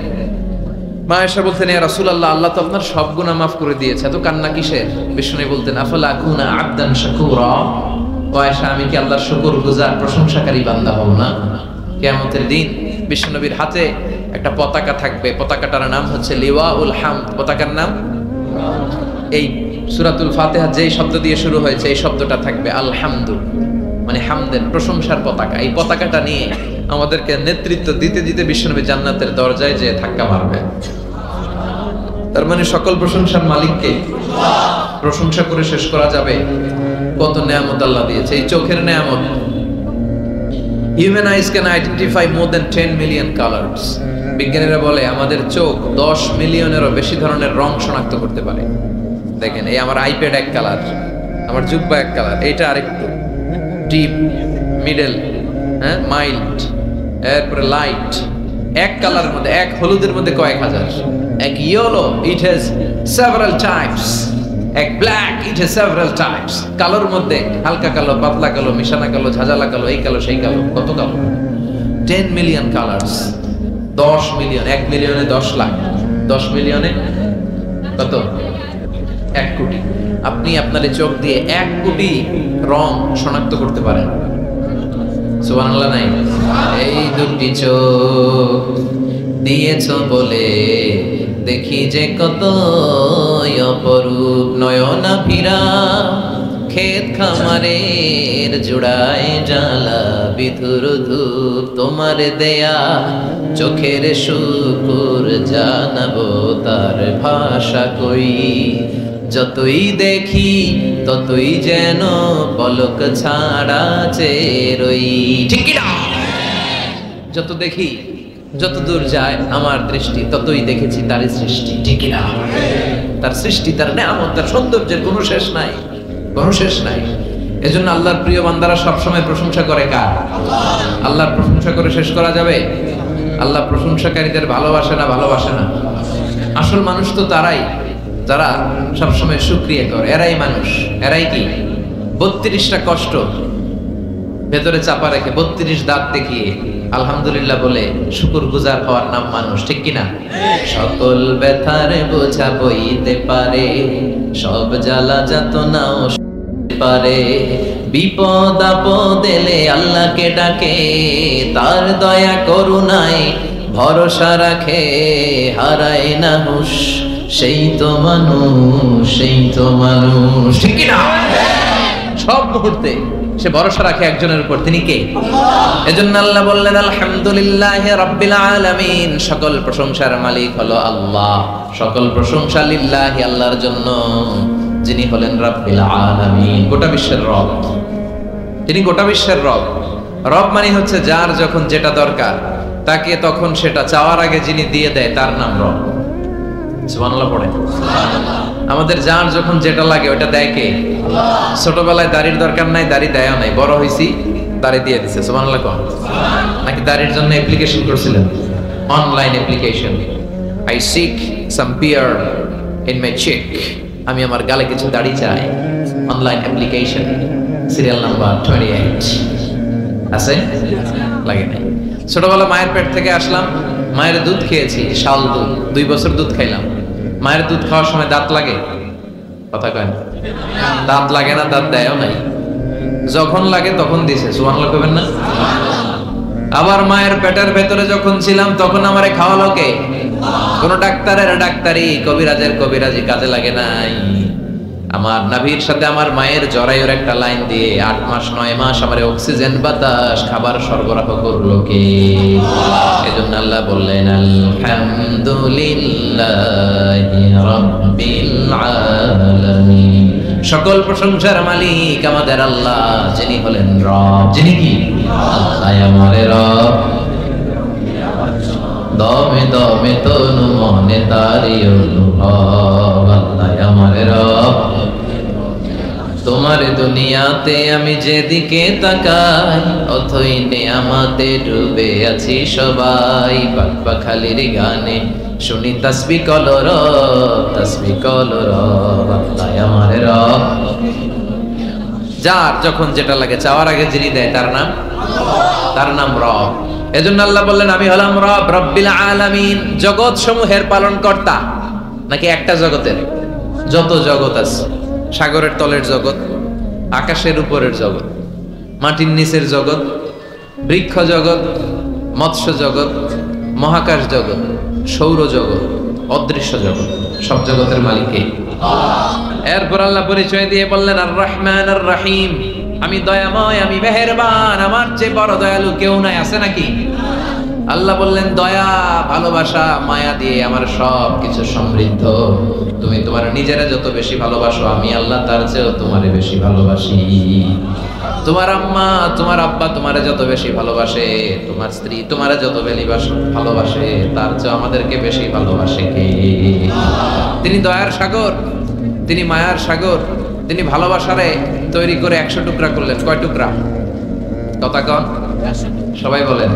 মা আয়েশা বলতেন ইয়া রাসূলুল্লাহ, আল্লাহ তো আপনার সব গুনাহ মাফ করে দিয়েছে, এত কান্না কিসের? বিশ্বনবী বলতেন আফালা আকুনা আবদান শাকুরা, ও আয়েশা আমি কি আল্লাহর শুকরগুজার প্রশংসাকারী বান্দা হব না? কিয়ামতের দিন বিশ্বনবীর হাতে একটা পতাকা থাকবে, পতাকাটার নাম হচ্ছে লিওয়াউল হামদ। পতাকার নাম এই সূরাতুল ফাতিহা যেই শব্দ দিয়ে শুরু হয়েছে এই শব্দটা থাকবে আলহামদু, মানে হামদের প্রশংসার পতাকা। এই পতাকাটা নিয়ে আমাদেরকে নেতৃত্ব দিতে দিতে বিশ্বনবী জান্নাতের দরজায় যেয়ে ধাক্কা মারবে। তার মানে সকল প্রশংসার মালিককে প্রশংসা করে শেষ করা যাবে। কত নেয়ামত আল্লাহ দিয়েছে। এই চোখের নেয়ামত। Human eyes can identify more than 10 million colors. বিজ্ঞানীরা বলে আমাদের চোখ 10 মিলিয়নেরও বেশি ধরনের রং শনাক্ত করতে পারে। দেখেন এই আমার আইপ্যাড এক কালার, আমার জুব্বা এক কালার, এইটা আরেকটু ডিপ, মিডল, হ্যাঁ মাইল্ড, এরপরে লাইট। এক কালারের মধ্যে, এক হলুদের মধ্যে কয়েক হাজার। এক yellow it has several types, এক black it has several types. কালোর মধ্যে হালকা কালো, পাতলা কালো, মিশানা কালো, ঝাঁঝালা কালো, এই কালো সেই কালো, কত কালো। 10 মিলিয়ন কালার্স। 10 মিলিয়ন, 1 মিলিয়নে 10 লাখ, 10 মিলিয়নে কত? 1 কোটি। আপনি আপনার চোখ দিয়ে 1 কোটি রং শনাক্ত করতে পারেন। সুবহানাল্লাহ নাই? এই দুটি চোখ দিয়েছো বলে দেখি যে কত অপরূপ, নয়না ফিরা ক্ষেত খামারের জুড়ায় জ্বালা বিধুর ধূপ, তোমার দেয়া চোখের শুকুর জানাবো তার ভাষা কই। যতই দেখি ততই যেন পলক ছাড়া চেরই। ঠিক কি না? যত দেখি, যত দূর যায় আমার দৃষ্টি, ততই দেখেছি তার সৃষ্টি। ঠিক কি না? তার সৃষ্টি, তার নেয়ামত, তার সৌন্দর্যের কোনো শেষ নাই, কোনো শেষ নাই। এজন্য আল্লাহর প্রিয় বান্দারা সবসময় প্রশংসা করে কার? আল্লাহর প্রশংসা করে শেষ করা যাবে? আল্লাহ প্রশংসাকারীদের ভালোবাসে না ভালোবাসে না? আসল মানুষ তো তারাই যারা সবসময় শুকরিয়া করে, এরাই মানুষ। এরাই কি 32টা কষ্ট ভেতরে চাপা রেখে 32 দাঁত দেখিয়ে আলহামদুলিল্লাহ বলে শুকরগুজার হওয়ার নাম মানুষ, ঠিক কিনা? সকল ব্যথার বোঝা বইতে পারে, সব জ্বালা যাতনাও সইতে পারে, বিপদ আপদ এলে আল্লাহকে ডাকে, তার দয়া করুণায় ভরসা রাখে, হারায় না হুঁশ, সেই তো মানুষ, সেই তো মানুষ, ঠিক কিনা? সব মুহূর্তে সে ভরসা রাখে একজনের উপর, তিনি কে? এজন্য আল্লাহ বললেন আলহামদুলিল্লাহি রাব্বিল আলামিন, সকল প্রশংসার মালিক হলো আল্লাহ। সকল প্রশংসা লিল্লাহি, আল্লাহর জন্য, যিনি হলেন রাব্বিল আলামিন, গোটা বিশ্বের রব। তিনি গোটা বিশ্বের রব। রব মানে হচ্ছে যার যখন যেটা দরকার তাকে তখন সেটা চাওয়ার আগে যিনি দিয়ে দেয় তার নাম রব। সুবহানাল্লাহ পড়ে। আমাদের যার যখন যেটা লাগে ওটা দেয় কে? ছোটবেলায় দাড়ির দরকার নাই, দাড়ি দেয়ও নাই, বড় হইছি দাড়ি দিয়ে দিছে। সুবহানাল্লাহ কোন? নাকি দাড়ির জন্য অ্যাপ্লিকেশন করছিলেন? Online application, I seek some beard in my cheek, আমি আমার গালে কিছু দাড়ি চাই। অনলাইন অ্যাপ্লিকেশন, সিরিয়াল নাম্বার 28 আছে? লাগে নাই। ছোটবেলা মায়ের পেট থেকে আসলাম, মায়ের দুধ খেয়েছি, শাল দুধ, 2 বছর দুধ খাইলাম। মায়ের দুধ খাওয়ার সময় দাঁত লাগে? কথা কয় না? দাঁত লাগে না, দাঁত দেয়ও নাই। যখন লাগে তখন দিছে। সুবহানাল্লাহ কইবেন না? আবার মায়ের পেটের ভেতরে যখন ছিলাম তখন আমারে খাওয়ালো কে? কোন ডাক্তারের ডাক্তারি, কবিরাজের কবিরাজি কাজে লাগে নাই। আমার নাভির সাথে আমার মায়ের জরায়ুর একটা লাইন দিয়ে 8 মাস 9 মাস আমারে অক্সিজেন বাতাস খাবার সরবরাহ করলো কে? এজন্য আল্লাহ বললেন আলহামদুলিল্লাহি রাব্বিল আলামিন, সকল প্রশংসার মালিক আমাদের আল্লাহ, যিনি হলেন রব। যিনি কি? আল্লাহ আমার রব, দমে দমে তনু মনে তারি অনুভব, আল্লাহ আমার রব। তোমার দুনিয়াতে আমি যেদিকে তাকাই, অথই নেয়ামতে ডুবে আছি সবাই। পাখালির গানে শুনি তাসবিহ কলরব, তাসবিহ কলরব, আল্লাহ আমার রব। যার যখন যেটা লাগে চাওয়ার আগে যিনি দেয় তার নাম? তার নাম রব। এজন্য আল্লাহ বললেন আমি হলাম রব, রব্বিল আলামিন, জগৎ সমূহের পালন কর্তা। নাকি একটা জগতের? যত জগৎ আছে, সাগরের তলের জগৎ, আকাশের উপরের জগৎ, মাটির নিচের জগৎ, বৃক্ষ জগৎ, মৎস্য জগৎ, মহাকাশ জগৎ, সৌর জগৎ, অদৃশ্য জগৎ, সব জগতের মালিক কে? এরপর আল্লাহ পরিচয় দিয়ে বললেন আর রহমান আর রহিম, আমি দয়াময়, আমি মেহেরবান, আমার চেয়ে বড় দয়ালু কেউ নাই। আছে নাকি? আল্লাহ বললেন দয়া, ভালোবাসা, মায়া দিয়ে আমার সব কিছু সমৃদ্ধ। তুমি তোমার নিজেরা যত বেশি ভালোবাসো, আমি আল্লাহ তার চেয়েও তোমারে বেশি ভালোবাসি। তোমার আম্মা তোমার আব্বা তোমারে যত বেশি ভালোবাসে, তোমার স্ত্রী তোমারে যত বেশি ভালোবাসে, তার চেয়ে আমাদেরকে বেশি ভালোবাসে কে? তিনি দয়ার সাগর, তিনি মায়ার সাগর, তিনি ভালোবাসারে তৈরি করে 100 টুকরা করলেন। কয় টুকরা? কথা কন, সবাই বলেন।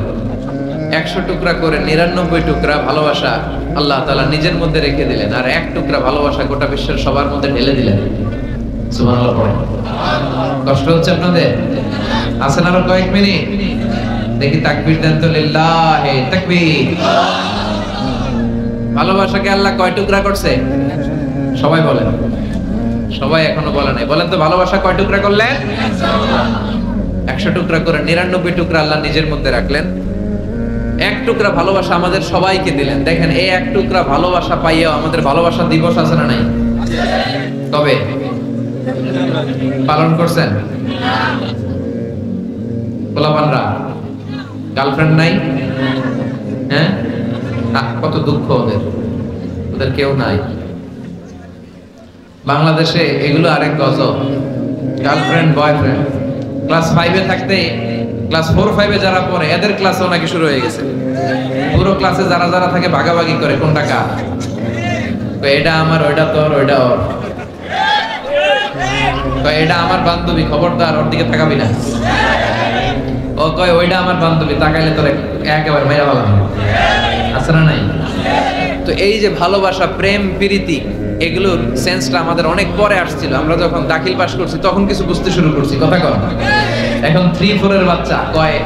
100 টুকরা করে 99 টুকরা ভালোবাসা আল্লাহ তাআলা নিজের মধ্যে রেখে দিলেন, আর 1 টুকরা ভালোবাসা গোটা বিশ্বের সবার মধ্যে ঢেলে দিলেন। সুবহানাল্লাহ পড়েন। কষ্ট হচ্ছে আপনাদের? আছেন আরো কয়েক মিনিট? দেখি তাকবীর দেন তো, লিল্লাহি তাকবীর। ভালোবাসাকে আল্লাহ কয় টুকরা করছে? সবাই বলেন। সবাই এখনো বলে নাই। বলেন তো ভালোবাসা কয় টুকরা করলেন? 100 টুকরা করে 99 টুকরা আল্লাহ নিজের মধ্যে রাখলেন। 1 টুকরা ভালোবাসা আমাদের সবাইকে দিলেন। দেখেন এই 1 টুকরা ভালোবাসা পাইয়াও আমাদের ভালোবাসা দিবস আছে না নাই? কবে পালন করছেন? পোলাপানরা গার্লফ্রেন্ড নাই? হ্যাঁ, কত দুঃখ ওদের, ওদের কেউ নাই। বাংলাদেশে এগুলো আরেক গজব, গার্লফ্রেন্ড বয়ফ্রেন্ড। ক্লাস 5-এ থাকতে ক্লাস 4-5-এ যারা পড়ে এদের ক্লাসও নাকি শুরু হয়ে গেছে। পুরো ক্লাসে যারা যারা থাকে ভাগাভাগি করে কোনটা কার। এটা আমার, ওইটা তোর, ওইটা ওর। এটা আমার বান্ধবী, খবরদার ওর দিকে তাকাবি না। ও কয় ওইটা আমার বান্ধবী, তাকাইলে তোর একেবারে মেরা ভালো আছে না নাই? তো এই যে ভালোবাসা, প্রেম, প্রীতি, এগুলোর সেন্সটা আমাদের অনেক পরে আসছিল। আমরা যখন দাখিল পাস করছি তখন কিছু বুঝতে শুরু করছি, কথা কয়। এখন 3-4 এর বাচ্চা কয়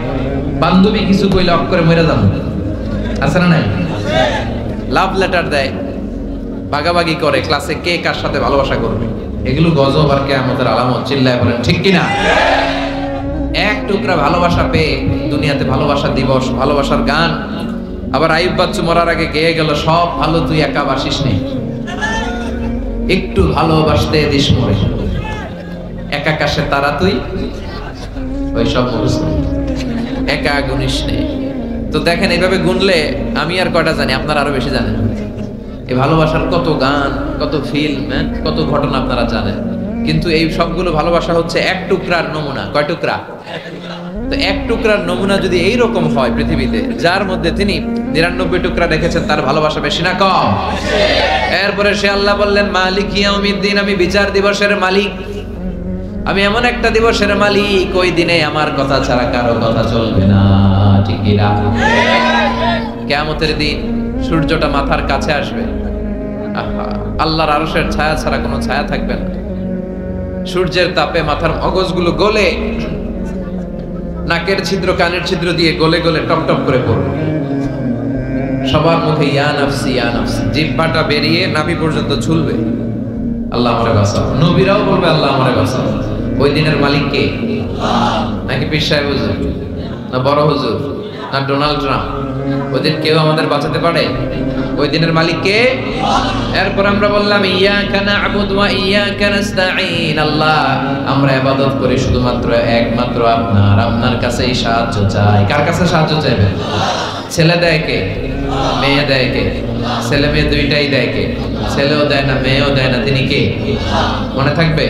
বান্ধবী কিছু কইলে অফ করে মরে যাবো, আছে না নাই? লাভ লেটার দেয়, ভাগাভাগি করে, ক্লাসে কে কার সাথে ভালোবাসা করবে। এগুলো গজব আর কিয়ামতের আলামত, চিল্লায় বলেন ঠিক কিনা? এক টুকরা ভালোবাসা পেয়ে দুনিয়াতে ভালোবাসা দিবস, ভালোবাসার গান। আবার আইয়ুব বাচ্চু মরার আগে গেয়ে গেল, সব ভালো তুই একা বাসিস নে, একটু ভালোবাসতে দিস মরে, একা কাশে তারা তুই ওই সব মুখস্থ, একা গুনিস নে। তো দেখেন এইভাবে গুনলে আমি আর কয়টা জানি, আপনারা আরো বেশি জানেন। এই ভালোবাসার কত গান, কত ফিল্ম, কত ঘটনা আপনারা জানেন। কিন্তু এই সবগুলো ভালোবাসা হচ্ছে এক টুকরার নমুনা। কয় টুকরা? তো এক টুকরার নমুনা যদি এইরকম হয় পৃথিবীতে, যার মধ্যে তিনি 99 টুকরা রেখেছেন, তার ভালোবাসা বেশি না কম? এরপরে সে আল্লাহ বললেন মালিক ইয়াউমিদ্দিন, আমি বিচার দিবসের মালিক, আমি এমন একটা দিবসের মালিক ওই দিনে আমার কথা ছাড়া কারো কথা চলবে না, ঠিক না? কিয়ামতের দিন সূর্যটা মাথার কাছে আসবে, আল্লাহর আরশের ছায়া ছাড়া কোনো ছায়া থাকবে না। সূর্যের তাপে মাথার মগজগুলো গলে, নাকের ছিদ্র কানের ছিদ্র দিয়ে গলে গলে টপ টপ করে পড়বে। সবার মুখে ইয়া নাফসি ইয়া নাফসি, জিহ্বাটা বেরিয়ে নাভি পর্যন্ত ঝুলবে। আল্লাহ আমারে বাঁচাও। নবীরাও বলবে আল্লাহ আমারে বাঁচাও। ওই দিনের মালিক কে? নাকি পীর সাহেব হুজুর, না বড় হুজুর, না ডোনাল্ড ট্রাম্প? ওই দিন কেউ আমাদের বাঁচাতে পারে? ওই দিনের মালিক কে? এরপর আমরা বললাম ইয়াকা না'বুদু ওয়া ইয়াকা নাস্তাঈন, আল্লাহ আমরা ইবাদত করি শুধুমাত্র একমাত্র আপনার, আপনার কাছেই সাহায্য চাই। কার কাছে সাহায্য চাইবেন? ছেলে দেয় কে? মেয়ে দেয় কে? ছেলে মেয়ে দুইটাই দেয় কে? ছেলেও দেয় না, মেয়েও দেয় না, তিনি কে? মনে থাকবে?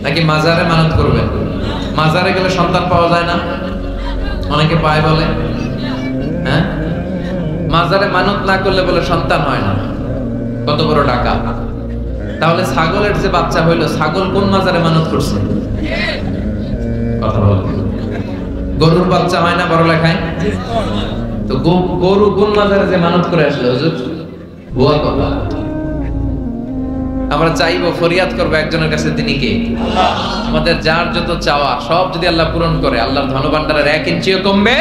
নাকি মাজারে মানত করবেন? মাজারে গেলে সন্তান পাওয়া যায় না, অনেকে পায় বলে। হ্যাঁ, মাজারে মানত না করলে বলে সন্তান হয় না, কত বড় টাকা। তাহলে ছাগলের যে বাচ্চা হইলো, ছাগল কোন মাজারে মানত করছে? কথা বল। গরুর বাচ্চা হয় না বড় লেখায়? তো গরু কোন মাজারে যে মানত করে আসলে হুজুর? ভুয়া কথা। আমরা চাইবো, ফরিয়াদ করবো একজনের কাছে, তিনি কে? আমাদের যার যত চাওয়া সব যদি আল্লাহ পূরণ করে, আল্লাহর ধনভাণ্ডারের 1 ইঞ্চিও কমবে।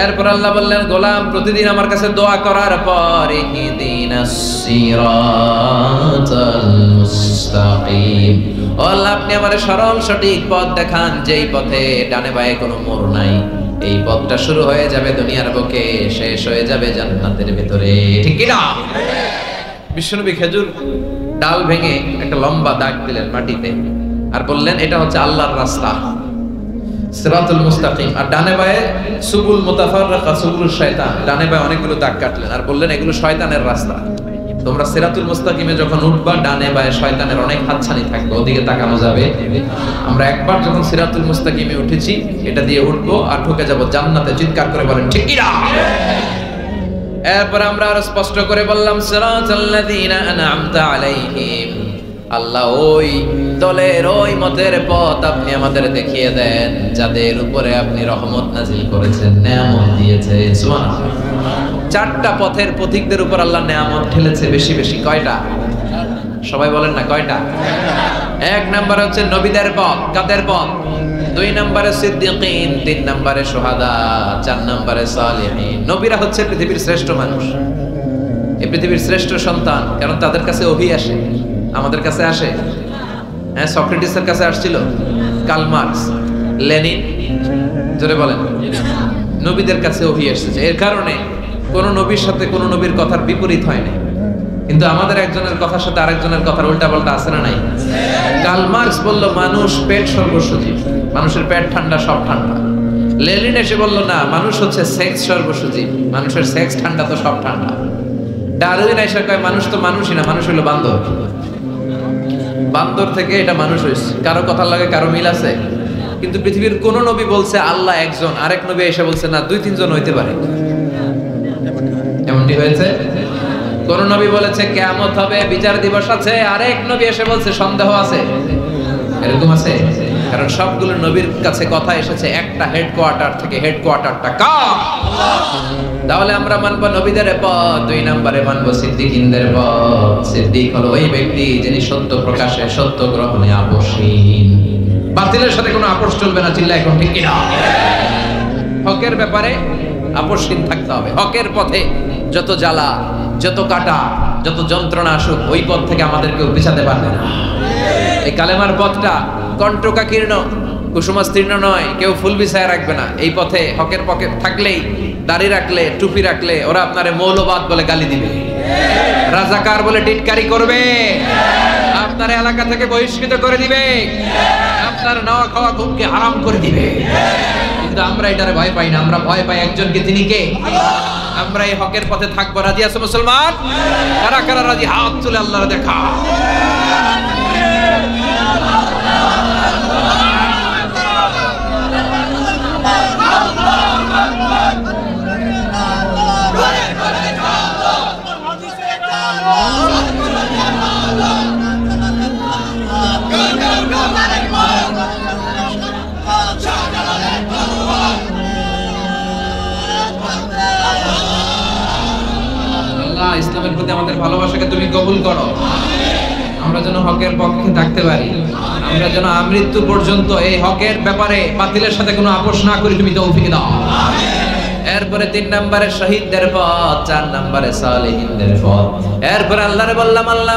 এরপর আল্লাহ বললেন গোলাম প্রতিদিন আমার কাছে দোয়া করার পর ইহদিনাস সিরাতাল মুস্তাকিম, ও আল্লাহ আপনি আমারে সরল সঠিক পথ দেখান, যেই পথে ডানে বায়ে কোনো মোড় নাই। এই পথটা শুরু হয়ে যাবে দুনিয়ার বুকে, শেষ হয়ে যাবে জান্নাতের ভিতরে, ঠিক কি না? বিশ্বনবী খেজুর ডাল ভেঙে একটা লম্বা দাগ দিলেন মাটিতে, আর বললেন এটা হচ্ছে আল্লাহর রাস্তা, সিরাতুল মুস্তাকিম। আর ডানে বায়ে সুবুল মুতাফাররাকা, সুবুলুশ শয়তান, ডানে বায়ে অনেকগুলো দাগ কাটলেন আর বললেন এগুলো শয়তানের রাস্তা। তোমরা সিরাতুল মুস্তাকিমে যখন উঠবা, ডানে বায়ে শয়তানের অনেক হাতছানি থাকবে, ওদিকে তাকানো যাবে। আমরা একবার যখন সিরাতুল মুস্তাকিমে উঠেছি, এটা দিয়ে উঠবো আর ঢুকে যাব জান্নাতে। চিৎকার করে বলেন ঠিক কি না? এরপর আমরা আরো স্পষ্ট করে বললাম সিরাতাল্লাযীনা আন'আমতা আলাইহিম, আল্লাহ ওই দলের ওই মতের পথ আপনি আমাদের দেখিয়ে দেন যাদের উপরে আপনি রহমত নাজিল করেছেন, নেয়ামত দিয়েছেন। সুবহানাল্লাহ। 4টা পথের পথিকদের উপর আল্লাহ নেয়ামত ঢেলেছে বেশি বেশি। কয়টা? সবাই বলেন না কয়টা? 1 নম্বরে হচ্ছে নবীদের পথ। কাদের পথ? 2 নম্বরে সিদ্দিকিন, 3 নম্বরে শুহাদা, 4 নম্বরে সালিহিন। নবীরা হচ্ছে পৃথিবীর শ্রেষ্ঠ মানুষ, এই পৃথিবীর শ্রেষ্ঠ সন্তান, কারণ তাদের কাছে ওহী আসে। আমাদের কাছে আসে? হ্যাঁ, সক্রেটিসের কাছে আসছিল, কার্ল মার্কস, লেনিন, জোরে বলেন। নবীদের কাছে ওহী এসেছে। এর কারণে কোন নবীর সাথে কোন নবীর কথার বিপরীত হয় না। কিন্তু আমাদের একজনের কথার সাথে আরেকজনের কথার উল্টা পাল্টা আছে না নাই? কার্ল মার্কস বলল মানুষ পেট সর্বস্ব জীব, মানুষের পেট ঠান্ডা সব ঠান্ডা। লেনিন এসে বলল না, মানুষ হচ্ছে সেক্স সর্বস্ব জীব, মানুষের সেক্স ঠান্ডা তো সব ঠান্ডা। ডারউইন এসে কয় মানুষ তো মানুষই না, মানুষ হলো বান্দর, বান্দর থেকে এটা মানুষ হয়েছে। কারো কথার লাগে কারো মিল আছে? কিন্তু পৃথিবীর কোন নবী বলছে আল্লাহ একজন, আরেক নবী এসে বলছে না 2-3 জন হইতে পারে? এমনটি হয়েছে? কোন নবী বলেছে কিয়ামত হবে, বিচার দিবস আছে, আরেক নবী এসে বলছে সন্দেহ আছে? এরকম আছে? কারণ সবগুলো নবীর কাছে কথা এসেছে একটা হেডকোয়ার্টার থেকে, হেডকোয়ার্টারটা কার? তাহলে আমরা মানবো নবীদের পথ, 2 নম্বরে মানবো সিদ্দিকীনদের পথ। সিদ্দিক হলো ওই ব্যক্তি যিনি সত্য প্রকাশে সত্য গ্রহণে আপোষহীন। বাতিলের সাথে কোনো আপোষ চলবে না, চিল্লা এখন ঠিক কিনা? হকের ব্যাপারে আপোষহীন থাকতে হবে। হকের পথে যত জ্বালা, যত কাটা, যত যন্ত্রণা আসুক, ওই পথ থেকে আমাদের কেউ পিছাতে পারবে না। এই কালেমার পথটা কণ্টকাকীর্ণ, কুসুমাস্তীর্ণ নয়, কেউ ফুল বিছায় রাখবে না। এই পথে হকের পথে থাকলেই, দাড়ি রাখলে, টুপি রাখলে ওরা আপনারে মৌলবাদ বলে গালি দিবে, রাজাকার বলে টিটকারি করবে, আপনার এলাকা থেকে বহিষ্কৃত করে দিবে, আপনার নেওয়া খাওয়া ঘুমকে হারাম করে দিবে। কিন্তু আমরা এটারে ভয় পাই না, আমরা ভয় পাই একজনকে, তিনি কে? আমরা এই হকের পথে থাকবো। রাজি আছো মুসলমান? কারা কারা রাজি? হাত তুলে আল্লাহর দেখা। ইসলামের প্রতি আমাদের ভালোবাসাকে তুমি কবুল করো। আমরা যেন হকের পক্ষে থাকতে পারি, আমরা যেন আমৃত্যু পর্যন্ত এই হকের ব্যাপারে বাতিলের সাথে কোনো আপোষ না করি, তুমি তৌফিক দাও। এরপরে 3 নম্বরে শহীদদের পথ, 4 নম্বরে সালেহিনদের পথ। এরপরে আল্লাহরে বললাম, আল্লাহ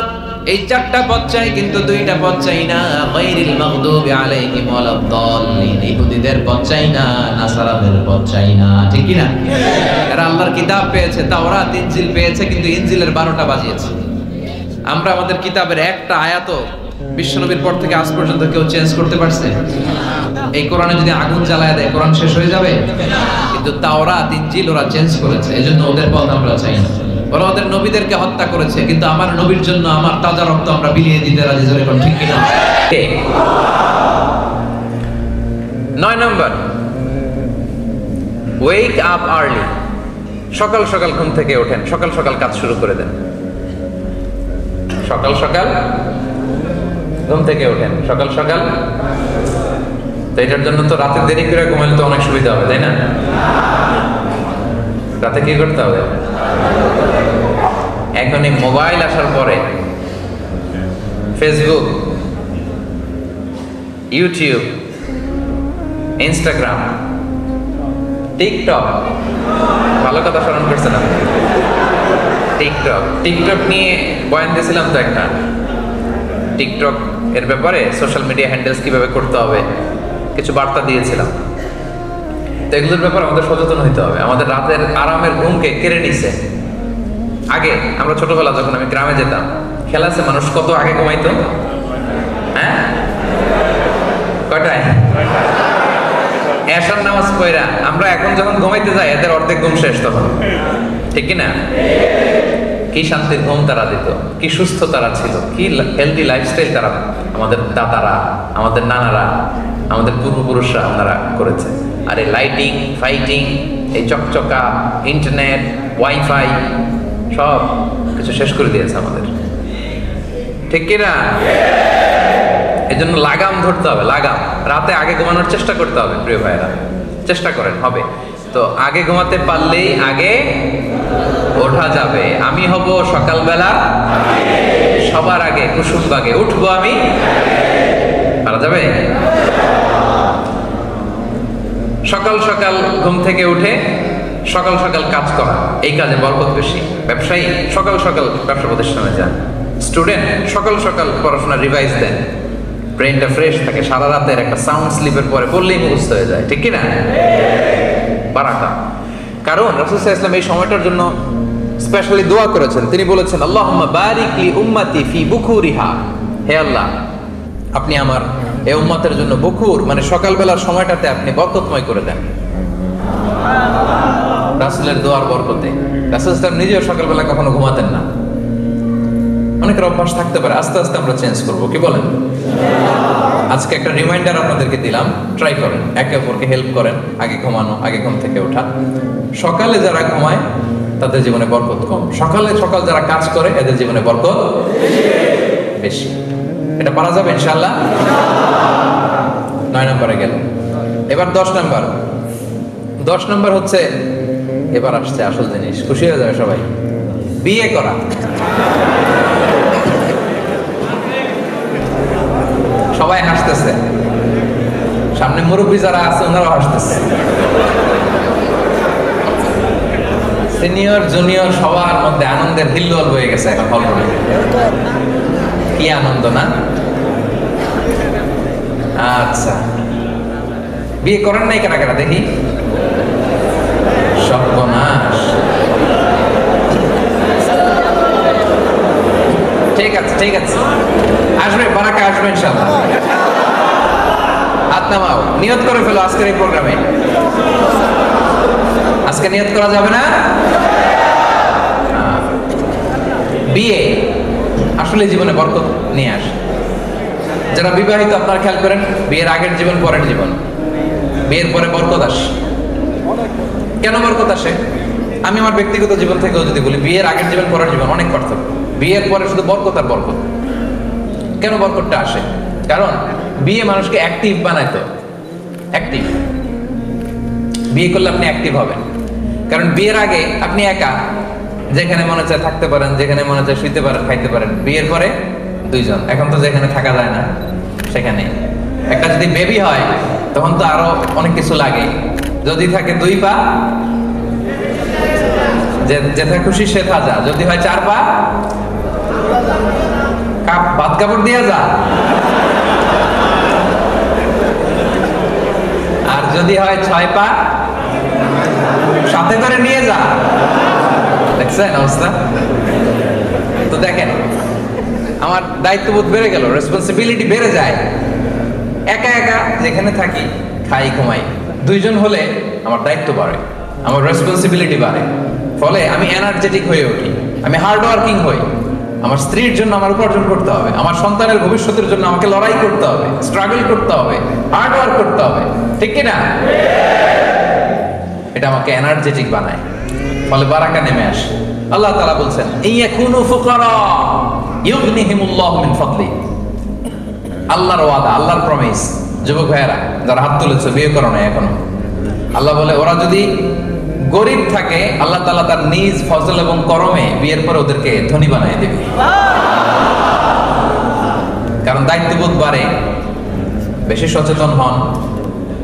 এই 4টা পথ চাই, কিন্তু 2টা পথ চাই না। গায়রিল মাগদুবি আলাইহিম ওয়ালাদ-দাল্লিন, ইহুদিদের পথ চাই না, নাসারাদের পথ চাই না, ঠিক কি না? এরা আল্লাহর কিতাব পেয়েছে, তাওরাত ইনজিল পেয়েছে, কিন্তু ইনজিলের 12টা বাজিয়েছে। আমরা আমাদের কিতাবের একটা আয়াতও বিশ্বনবীর পর থেকে আজ পর্যন্ত কেউ চেঞ্জ করতে পারছে? এই কোরআনে যদি আগুন জ্বালায় দেয় কোরআন শেষ হয়ে যাবে? কিন্তু তাওরাত ইনজিল ওরা চেঞ্জ করেছে, এজন্য ওদের পথ আমরা চাই না। ওরা ওদের নবীদেরকে হত্যা করেছে, কিন্তু আমার নবীর জন্য আমার তাজা রক্ত আমরা বিলিয়ে দিতে রাজি, জোরে কোন ঠিক কিনা? 9 নম্বর, ওয়েক আপ আর্লি। সকাল সকাল ঘুম থেকে ওঠেন, সকাল সকাল কাজ শুরু করে দেন। সকাল সকাল ঘুম থেকে ওঠেন, সকাল সকাল। তো এটার জন্য তো রাতে দেরি করে ঘুমালে তো অনেক সুবিধা হবে, তাই না? রাতে কি করতে হবে? এখন এই মোবাইল আসার পরে ফেসবুক, ইউটিউব, ইনস্টাগ্রাম, টিকটক, ভালো কথা স্মরণ করছে না? টিকটক নিয়ে বয়ান দিয়েছিলাম তো একটা। টিকটক এর ব্যাপারে সোশ্যাল মিডিয়া হ্যান্ডেলস কিভাবে করতে হবে কিছু বার্তা দিয়েছিলাম। তো এগুলোর ব্যাপারে আমাদের সচেতন হইতে হবে। আমাদের রাতের আরামের ঘুমকে কেড়ে নিছে। আগে আমরা ছোটবেলা যখন আমি গ্রামে যেতাম, খেলাছে মানুষ কত আগে ঘুমাইতো? হ্যাঁ, কয়টায়? এশার নামাজ পড়া আমরা এখন যখন ঘুমাইতে যাই এদের অর্ধেক ঘুম শেষ তখন, ঠিক কি না? কি শান্তির ঘুম তারা দিত, কি সুস্থ তারা ছিল, কি হেলদি লাইফস্টাইল তারা, আমাদের দাদারা, আমাদের নানারা, আমাদের পূর্বপুরুষরা ওনারা করেছে। আর এই লাইটিং, ফাইটিং, এই চকচকা ইন্টারনেট, ওয়াইফাই সব কিছু শেষ করে দিয়েছে আমাদের, ঠিক কিনা? এই জন্য লাগাম ধরতে হবে, লাগাম। রাতে আগে ঘুমানোর চেষ্টা করতে হবে, প্রিয় ভাইরা, চেষ্টা করেন, হবে। তো আগে ঘুমাতে পারলেই আগে ওঠা যাবে। আমি হব সকালবেলা সবার আগে, কুসুম বাগে উঠবো আমি, পারা যাবে? সকাল সকাল ঘুম থেকে উঠে সকাল সকাল কাজ করা, এই কাজে বরকত বেশি। ব্যবসায়ী সকাল সকাল ব্যবসা প্রতিষ্ঠানে যান, স্টুডেন্ট সকাল সকাল পড়াশোনা রিভাইজ দেন, ব্রেনটা ফ্রেশ থাকে। সারা রাতের একটা সাউন্ড স্লিপের পরে পড়লেই মুখস্থ হয়ে যায়, ঠিক কিনা? বারাকা। কারণ রাসূল সাল্লাল্লাহু আলাইহি ওয়াসাল্লাম এই সময়টার জন্য স্পেশালি দোয়া করেছেন। তিনি বলেছেন, আল্লাহুম্মা বারিক লি উম্মতি ফি বুকুরিহা, হে আল্লাহ আপনি আমার এই উম্মতের জন্য বুকুর মানে সকালবেলার সময়টাতে আপনি বরকতময় করে দেন। রাসূলের দোয়ার বরকতে। রাসূল সাল্লাল্লাহু আলাইহি ওয়াসাল্লাম নিজেও সকালবেলা কখনো ঘুমাতেন না। অনেকের অভ্যাস থাকতে পারে, আস্তে আস্তে আমরা চেঞ্জ করবো, কি বলেন? আজকে একটা রিমাইন্ডার আপনাদেরকে দিলাম, ট্রাই করেন, একে অপরকে হেল্প করেন। আগে ঘুমানো, আগে ঘুম থেকে ওঠা। সকালে যারা ঘুমায় তাদের জীবনে বরকত কম, সকালে সকাল যারা কাজ করে এদের জীবনে বরকত বেশি। এটা পারা যাবে ইনশাআল্লাহ। 9 এবার 10 নম্বর। 10 নম্বর হচ্ছে, এবার আসছে আসল জিনিস, খুশি হয়ে যাবে সবাই, বিয়ে করা। সবাই হাসতেছে, সামনে মুরব্বী যারা আছে ওনারাও হাসতেছে। সিনিয়র জুনিয়র সবার মধ্যে আনন্দের হিল্লোল হয়ে গেছে এখন হলরুমে। কি আনন্দ না? আচ্ছা, বিয়ে করেন নাই কারা কারা দেখি? সর্বনাশ। ঠিক আছে ঠিক আছে, আসবে বারাকা, আসবে ইনশাআল্লাহ। হাত নামাও, নিয়ত করে ফেলো আজকের এই প্রোগ্রামে। আজকে নিয়ত করা যাবে না? বিয়ে আসলে জীবনে বরকত নিয়ে আসে। যারা বিবাহিত আপনারা খেয়াল করেন, বিয়ের আগের জীবন পরের জীবন, বিয়ের পরে বরকত আসে। কেন বরকত আসে? আমি আমার ব্যক্তিগত জীবন থেকেও যদি বলি, বিয়ের আগের জীবন পরের জীবন অনেক পার্থক্য। বিয়ের পরে শুধু বরকত আর বরকত। কেন বরকতটা আসে? কারণ বিয়ে মানুষকে অ্যাক্টিভ বানায়। তো অ্যাক্টিভ, বিয়ে করলে আপনি অ্যাক্টিভ হবেন। কারণ বিয়ের আগে আপনি একা, যেখানে মনে চায় থাকতে পারেন, যেখানে মনে চায় শুইতে পারেন, খাইতে পারেন। বিয়ের পরে দুইজন, এখন তো যেখানে থাকা যায় না সেখানে। একটা যদি বেবি হয় তখন তো আরো অনেক কিছু লাগে। যদি থাকে 2 পা, যেথা খুশি সে থাজা। যদি হয় 4 পা, ভাত কাপড় দিয়ে যা। আর যদি হয় 6 পা, সাথে করে নিয়ে যা। দেখছেন অবস্থা? তো দেখেন, আমার দায়িত্ববোধ বেড়ে গেল, রেসপন্সিবিলিটি বেড়ে যায়। একা একা যেখানে থাকি, খাই ঘুমাই। 2 জন হলে আমার দায়িত্ব বাড়ে, আমার রেসপন্সিবিলিটি বাড়ে। ফলে আমি এনার্জেটিক হয়ে উঠি, আমি হার্ড ওয়ার্কিং হই। আমার স্ত্রীর জন্য আমার উপার্জন করতে হবে, আমার সন্তানের ভবিষ্যতের জন্য আমাকে লড়াই করতে হবে, স্ট্রাগল করতে হবে, হার্ড ওয়ার্ক করতে হবে। ঠিক কি না? এটা আমাকে এনার্জেটিক বানায়, ফলে বারাকা নেমে আসে। আল্লাহ তাআলা বলছেন, ইয়াকুনু ফুকারা ইউগনিহিমুল্লাহু মিন ফাদলি। আল্লাহর ওয়াদা, আল্লাহর প্রমিস। যুবক ভাইয়েরা যারা হাত তুলেছে, বিয়ে করো না এখনো, আল্লাহ বলে ওরা যদি গরিব থাকে, আল্লাহ তাআলা তার নিজ ফজল এবং করমে বিয়ের পরে ওদেরকে ধনী বানিয়ে দেবে। কারণ দায়িত্ববোধ বাড়ে, বেশি সচেতন হন,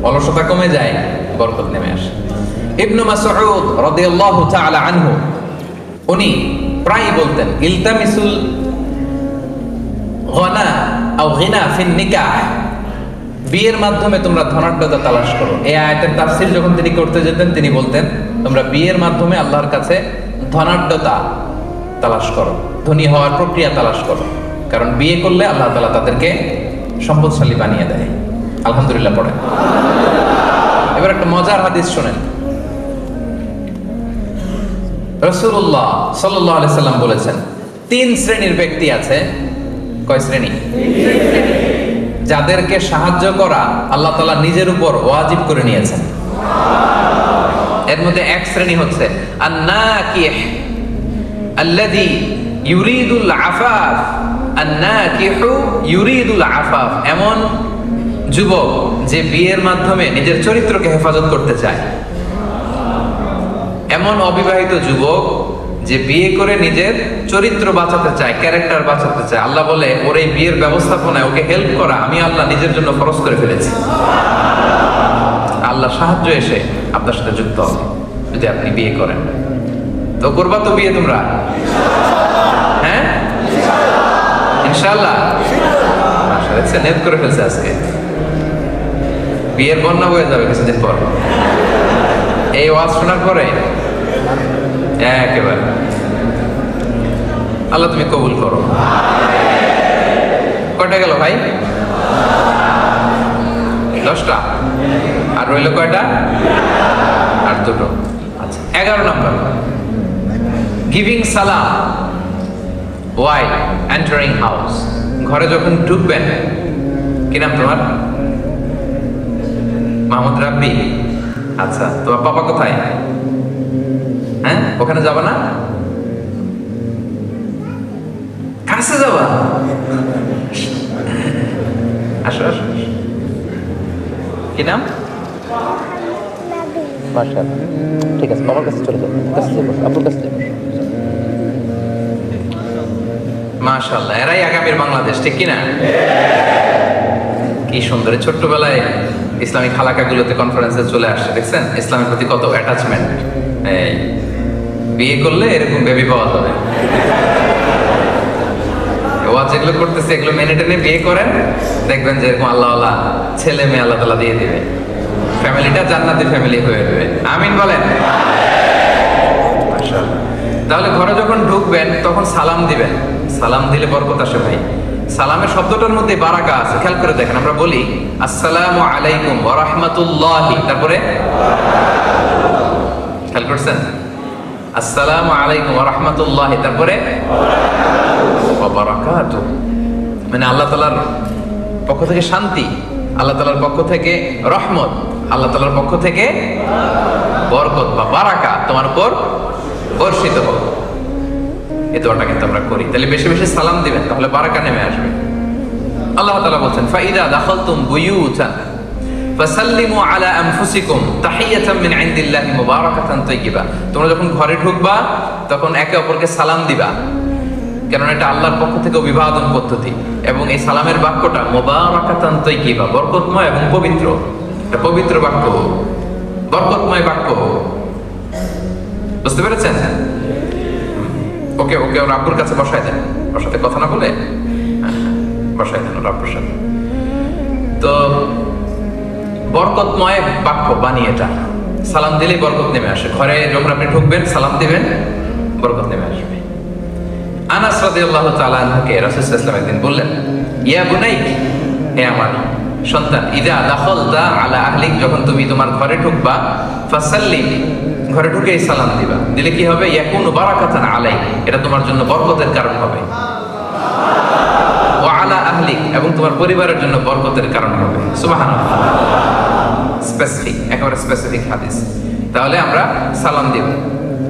অলসতা কমে যায়, বরকত নেমে আসে। ইবনে মাসউদ রাদিয়াল্লাহু তাআলা আনহু উনি প্রায় বলতেন, ইলতামিসুল গনা আও গিনা ফিন নিকাহ। বিয়ের মাধ্যমে তোমরা ধনাঢ্যতা তালাশ করো। এই আয়াতের তাফসীর যখন তিনি করতে যেতেন, তিনি বলতেন, তোমরা বিয়ের মাধ্যমে আল্লাহর কাছে ধনাঢ্যতা তালাশ করো, ধনী হওয়ার প্রক্রিয়া তালাশ করো। কারণ বিয়ে করলে আল্লাহ তাআলা তাদেরকে সম্পদশালী বানিয়ে দেয়। আলহামদুলিল্লাহ পড়ে। এবার একটা মজার হাদিস শুনেন। রাসূলুল্লাহ সাল্লাল্লাহু আলাইহি সাল্লাম বলেছেন, 3 শ্রেণীর ব্যক্তি আছে। কয় শ্রেণী? যাদেরকে সাহায্য করা আল্লাহ তাআলা নিজের উপর ওয়াজিব করে নিয়েছেন। এর মধ্যে এক শ্রেণী হচ্ছে আন-নাকিহ আল্লাযী ইউরিদুল আফাফ। আন-নাকিহু ইউরিদুল আফাফ, এমন যুবক যে বিয়ের মাধ্যমে নিজের চরিত্রকে হেফাজত করতে চায়। এমন অবিবাহিত যুবক যে বিয়ে করে নিজের চরিত্র বাঁচাতে চায়, ক্যারেক্টার বাঁচাতে চায়। আল্লাহ বলে, ওর এই বিয়ের ব্যবস্থাপনায় ওকে হেল্প করা আমি আল্লাহ নিজের জন্য ফরজ করে ফেলেছি। আল্লাহ সাহায্য এসে আপনার সাথে যুক্ত হবে যদি আপনি বিয়ে করেন। তো করবা তো বিয়ে তোমরা? হ্যাঁ, ইনশাআল্লাহ। আচ্ছা, নেট করে ফেলছে আজকে, বিয়ের বন্যা বয়ে যাবে কিছুদিন পর। এই ওয়াজ শোনার পরে একেবারে আল্লাহ তুমি কবুল করো। কয়টা গেল ভাই? 10টা। আর রইল কয়টা? আর 2টো। আচ্ছা, 11 নম্বর, গিভিং সালাম while entering house। ঘরে যখন ঢুকবেন, কি নাম তোমার? মাহমুদ রাব্বি। আচ্ছা, তোমার পাপা কোথায়? হ্যাঁ, ওখানে যাবা না? কাছে যাবা? আসো আসো। কি নাম? মাশাআল্লাহ, ঠিক আছে, বাবার কাছে চলে যাও, আপুর কাছে যাও। মাশাআল্লাহ, এরাই আগামীর বাংলাদেশ, ঠিক কিনা? কি সুন্দর, ছোট্টবেলায় ইসলামিক হালাকাগুলোতে কনফারেন্সে চলে আসছে, দেখছেন ইসলামের প্রতি কত অ্যাটাচমেন্ট। এই বিয়ে করলে এরকম বেবি পাওয়া যাবে। ওয়াজ যেগুলো করতেছে এগুলো মেনে টেনে বিয়ে করেন, দেখবেন যে এরকম আল্লাহ ছেলে মেয়ে আল্লাহ তাআলা দিয়ে দিবে, ফ্যামিলিটা জান্নাতি ফ্যামিলি হয়ে যাবে। আমিন বলেন। মাশাআল্লাহ। তাহলে ঘরে যখন ঢুকবেন তখন সালাম দিবেন, সালাম দিলে বরকত আসে ভাই। সালামের শব্দটার মধ্যে বারাকা আছে, খেয়াল করে দেখেন। আমরা বলি আসসালামু আলাইকুম ওয়া রাহমাতুল্লাহি, তারপরে খেয়াল করছেন আসসালামু আলাইকুম ওয়া রাহমাতুল্লাহি, তারপরে ওয়া বারাকাতুহু, মানে আল্লাহ তাআলার পক্ষ থেকে শান্তি, আল্লাহ তাআলার পক্ষ থেকে রহমত, আল্লাহ তাআলার পক্ষ থেকে বরকত বা বারাকা তোমার উপর বর্ষিত হোক। এই দোয়াটা কিন্তু আমরা করি। তাহলে বেশি বেশি সালাম দিবেন, তাহলে বারাকা নেমে আসবে। আল্লাহ তাআলা বলেন ফাইদা দাখালতুম বুয়ুতান ফাসাল্লিমু আলা আনফুসিকুম তাহিয়াতাম মিন ইনদিল্লাহি মুবারাকাতান তাইয়্যিবা। তোমরা যখন ঘরে ঢুকবা তখন একে অপরকে সালাম দিবা, কারণ এটা আল্লাহর পক্ষ থেকে অভিবাদন পদ্ধতি, এবং এই সালামের বাক্যটা মুবারাকাতান তাইয়্যিবা, বরকতময় এবং পবিত্র। এটা পবিত্র বাক্য, বরকতময় বাক্য। বুঝতে পেরেছেন? ওকে ওকে ওর আব্বুর কাছে বসায় দেন, ওর সাথে কথা না বলে বসায় দেন ওর আব্বুর সাথে। তো বরকতময় বাক্য বানিয়ে এটা সালাম দিলেই বরকত নেমে আসে। ঘরে যখন আপনি ঢুকবেন সালাম দিবেন, বরকত নেমে আসবে। আনাস রাদিয়াল্লাহু তাআলা আনহুকে রাসূল সাল্লাল্লাহু আলাইহি ওয়াসাল্লাম একদিন বললেন, ইয়া বুনাই, হে আমার সন্তান, ইযা দাখালতা আলা আহলিক, যখন তুমি তোমার ঘরে ঢুকবা, ফাসাল্লিম, ঘরে ঢুকেই সালাম দিবা। দিলে কি হবে? ইয়াকুনু বারাকাতান আলাইক, এটা তোমার জন্য বরকতের কারণ হবে। ওয়া আলা আহলিক, এবং তোমার পরিবারের জন্য বরকতের কারণ হবে। সুবহানাল্লাহ, স্পেসিফিক, একেবারে স্পেসিফিক হাদিস। তাহলে আমরা সালাম দিব,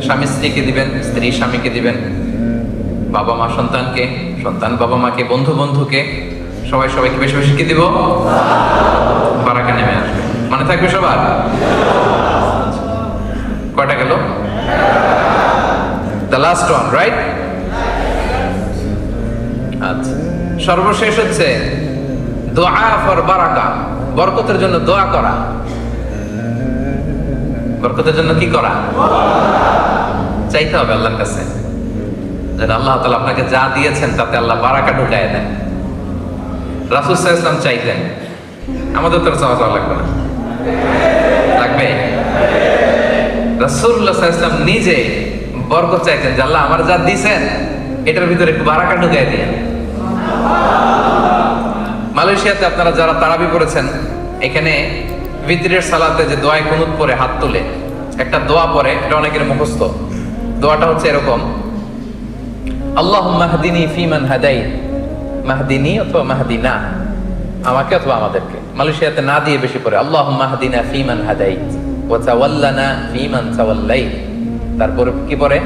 স্বামী স্ত্রীকে দিবেন, স্ত্রী স্বামীকে দিবেন, বাবা মা সন্তানকে, সন্তান বাবা মাকে, বন্ধু বন্ধুকে, সবাই সবাইকে বেশি বেশি কি দিব? বারাকা নেমে আসবে। মনে থাকবে সবার? কয়টা গেল? The last one, right? আচ্ছা, সর্বশেষ হচ্ছে দোয়া ফর বারাকা, বরকতের জন্য দোয়া করা। বরকতের জন্য কি করা? চাইতে হবে আল্লাহর কাছে, যেন আল্লাহ তাআলা আপনাকে যা দিয়েছেন তাতে আল্লাহ বারাকা ঢুকায় দেন। রাসূল সাল্লাল্লাহু আলাইহি ওয়াসাল্লাম চাইতেন, আমাদের তো চাওয়া লাগবে না, লাগবে? রাসূলুল্লাহ সাল্লাল্লাহু আলাইহি ওয়াসাল্লাম নিজে বরকত চাইতেন, যে আল্লাহ আমার যা দিয়েছেন এটার ভিতরে একটু বারাকা ঢুকায় দিয়েন। মালয়েশিয়াতে আপনারা যারা তারাবি পড়েছেন, এখানে ভিতরের সালাতে যে দোয়া কুনুত পড়ে হাত তুলে একটা দোয়া পড়ে, এটা অনেকের মুখস্থ। দোয়াটা হচ্ছে এরকম, আল্লাহুম্মা হদিনি ফিমান হাদাইত, মাহদিনি অথবা মাহদিনা, আমাকে অথবা আমাদেরকে। মালয়েশিয়াতে না দিয়ে বেশি পড়ে আল্লাহুম্মা হদিনা ফিমান হাদাইত ওয়া তাওয়াল্লানা ফিমান তাওয়াল্লাইত। তারপরে কি পড়ে?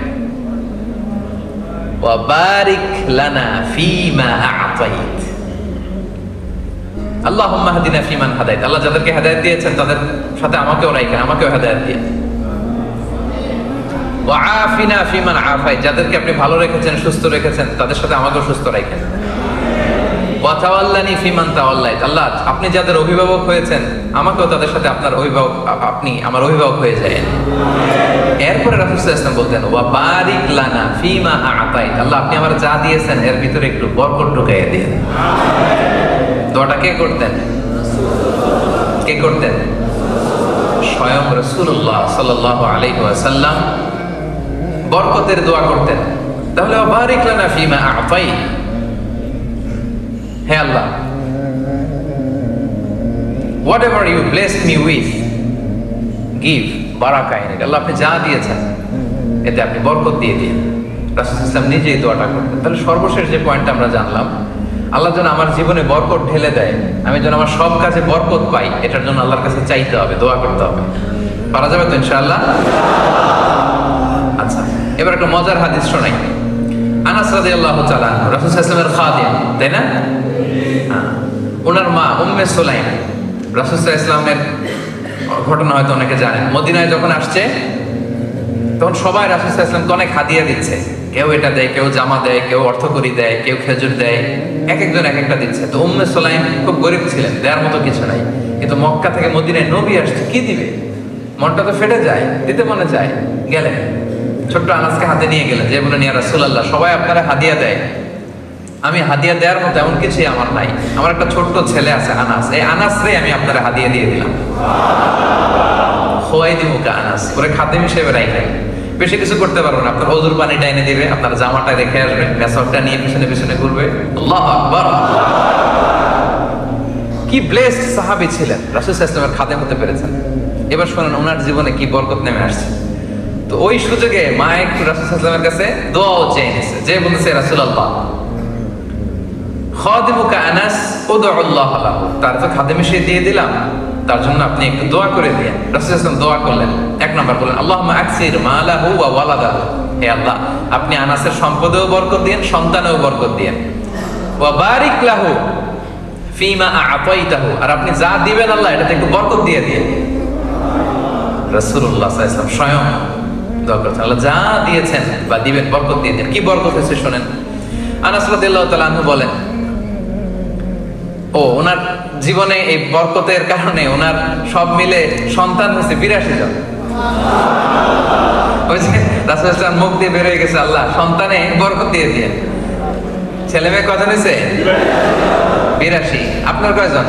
ওয়া বারিক লানা ফিমা আ'তাইত। আল্লাহুম্মা হদিনা ফিমান হাদাইত, আল্লাহ যাদেরকে হেদায়েত দিয়েছেন তাদের সাথে আমাকেও রাখেন, আমাকেও হেদায়েত দিন। ওয়া আফিনা ফিমান আফাইত, যাদেরকে আপনি ভালো রেখেছেন, সুস্থ রেখেছেন, তাদের সাথে আমাকেও সুস্থ রাখেন। ওয়া তাওয়াল্লানি ফিমান তাওয়াল্লাইত, আল্লাহ আপনি যাদের অভিভাবক হয়েছেন আমাকেও তাদের সাথে আপনার অভিভাবক, আপনি আমার অভিভাবক হয়ে যান। এরপরে রাসূল সাল্লাল্লাহু আলাইহি ওয়াসাল্লাম বলতেন, ওয়া বারিক লানা ফিমা আ'তাইত, আল্লাহ আপনি আমার যা দিয়েছেন এর ভিতরে একটু বরকত ঢুকাইয়া দিন। দোয়াটা কে করতেন? কে করতেন? স্বয়ং রাসূলুল্লাহ সাল্লাল্লাহু আলাইহি ওয়াসাল্লাম বরকতের দোয়া করতেন। তাহলে ওয়া বারিক লানা ফিমা আ'তাইত, হে Allah, whatever you blessed me with, give বারাকা ইন ইট, আল্লাহ আপনি যা দিয়েছেন এতে আপনি বরকত দিয়ে দিন। রাসূল সাল্লাল্লাহু আলাইহি ওয়াসাল্লাম নিজেই দোয়াটা করতেন। তাহলে সর্বশেষ যে পয়েন্টটা আমরা জানলাম, আল্লাহ যেন আমার জীবনে বরকত ঢেলে দেয়, আমি যেন আমার সব কাজে বরকত পাই, এটার জন্য আল্লাহর কাছে চাইতে হবে, দোয়া করতে হবে। পারা যাবে তো ইনশাআল্লাহ? আচ্ছা, এবার একটা মজার হাদিস শোনাই। আনাস রাদিয়াল্লাহু তাআলা আনহু, রাসূল সাল্লাল্লাহু আলাইহি ওয়াসাল্লামের খাদিম, তাই না? ওনার মা উম্মে সুলাইম রাসূল সাল্লাল্লাহু আলাইহি ওয়াসাল্লামের ঘটনা হয়তো অনেকে জানেন। মদিনায় যখন আসছে তখন সবাই রাসূল সাল্লাল্লাহু আলাইহি ওয়াসাল্লামকে অনেক হাদিয়া দিচ্ছে। কেউ এটা দেয়, কেউ জামা দেয়, কেউ অর্থকড়ি দেয়, কেউ খেজুর দেয়, এক একজন এক একটা দিচ্ছে। তো উম্মে সুলাইম খুব গরিব ছিলেন, দেওয়ার মতো কিছু নাই, কিন্তু মক্কা থেকে মদিনায় নবী আসছে, কি দিবে? মনটা তো ফেটে যায়, দিতে মনে যায়। গেলেন, ছোট্ট আনাসকে হাতে নিয়ে গেলেন, যে বলেন ইয়া রাসূলুল্লাহ, সবাই আপনারা হাদিয়া দেয়, আমি হাদিয়া দেওয়ার মতো এমন কিছুই আমার নাই। আমার একটা ছোট্ট ছেলে আছে আনাস, এই আনাসরে আমি আপনারা হাদিয়া দিয়ে দিলাম। খোয়াইদিমুকা আনাস, করে খাদেম হিসেবে রাখেন, বেশি কিছু করতে পারবেন না। আপনার ওযুর পানিটা এনে দিবে, আপনার জামাটা রেখে আসবে, মেসওয়াকটা নিয়ে পিছনে পিছনে ঘুরবে। আল্লাহু আকবার! কি ব্লেসড সাহাবী ছিলেন, রাসূল সাল্লাল্লাহু আলাইহি ওয়াসাল্লামের খাদেম হতে পেরেছেন। এবার শুনুন ওনার জীবনে কি বরকত নেমে আসছে। তো ওই সুযোগে মা একটু রাসূল সাল্লাল্লাহু আলাইহি ওয়াসাল্লামের কাছে দোয়াও চেয়ে নিয়েছে, যে বলেছে রাসূলুল্লাহ, খাদিমুকা আনাস উদউল্লাহ লাহু, তার তো খাদেম হিসেবে দিয়ে দিলাম, তার জন্য আপনি একটু দোয়া করে দিন। রাসূল সাল্লাল্লাহু আলাইহি ওয়াসাল্লাম দোয়া করলেন। এক নাম্বার বলেন আল্লাহুম্মা আকসির মালাহু ওয়া ওয়ালাদাহু, হে আল্লাহ আপনি আনাসের সম্পদেও বরকত দিন, সন্তানেও বরকত দিন। ওয়া বারিক লাহু ফিমা আ'তাইতাহু, আর আপনি যা দিবেন আল্লাহ এটাতে একটু বরকত দিয়ে দিন। রাসূলুল্লাহ সাল্লাল্লাহু আলাইহি ওয়াসাল্লাম স্বয়ং দোয়া করছেন, আল্লাহ যা দিয়েছেন বা দিবেন বরকত দিয়ে দিন। কি বরকত হয়েছে শুনেন। আনাস রাদিয়াল্লাহু তাআলা আনহু বলেন, ওনার জীবনে এই বরকতের কারণে ওনার সব মিলে সন্তান হয়েছে 82 জন। ওই যে রাসূল সাল্লাল্লাহু আলাইহি ওয়াসাল্লাম মুখ দিয়ে বের হয়ে গেছে, আল্লাহ সন্তানে বরকত দিয়ে দিয়ে। ছেলে মেয়ে কজন হয়েছে? 82। আপনার কয়জন?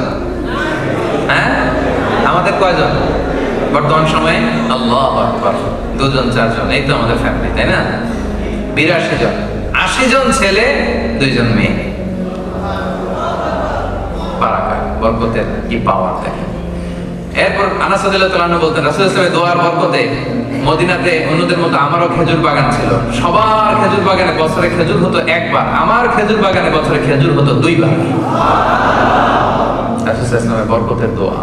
হ্যাঁ, আমাদের কয়জন বর্তমান সময়ে? আল্লাহু আকবার, 2 জন 4 জন, এই তো আমাদের ফ্যামিলি, তাই না? 82 জন, 80 জন ছেলে, 2 জন মেয়ে। বারাকা, বরকতের কি পাওয়ার দেখেন। এরপর আনাস রাদিয়াল্লাহু তাআলা আনহু বলতেন, রাসূল সাল্লাল্লাহু আলাইহি ওয়াসাল্লামের দোয়ার বরকতে মদিনাতে অন্যদের মতো আমারও খেজুর বাগান ছিল। সবার খেজুর বাগানে বছরে খেজুর হতো একবার, আমার খেজুর বাগানে বছরে খেজুর হতো 2 বার। রাসূল সাল্লাল্লাহু আলাইহি ওয়াসাল্লামের বরকতের দোয়া।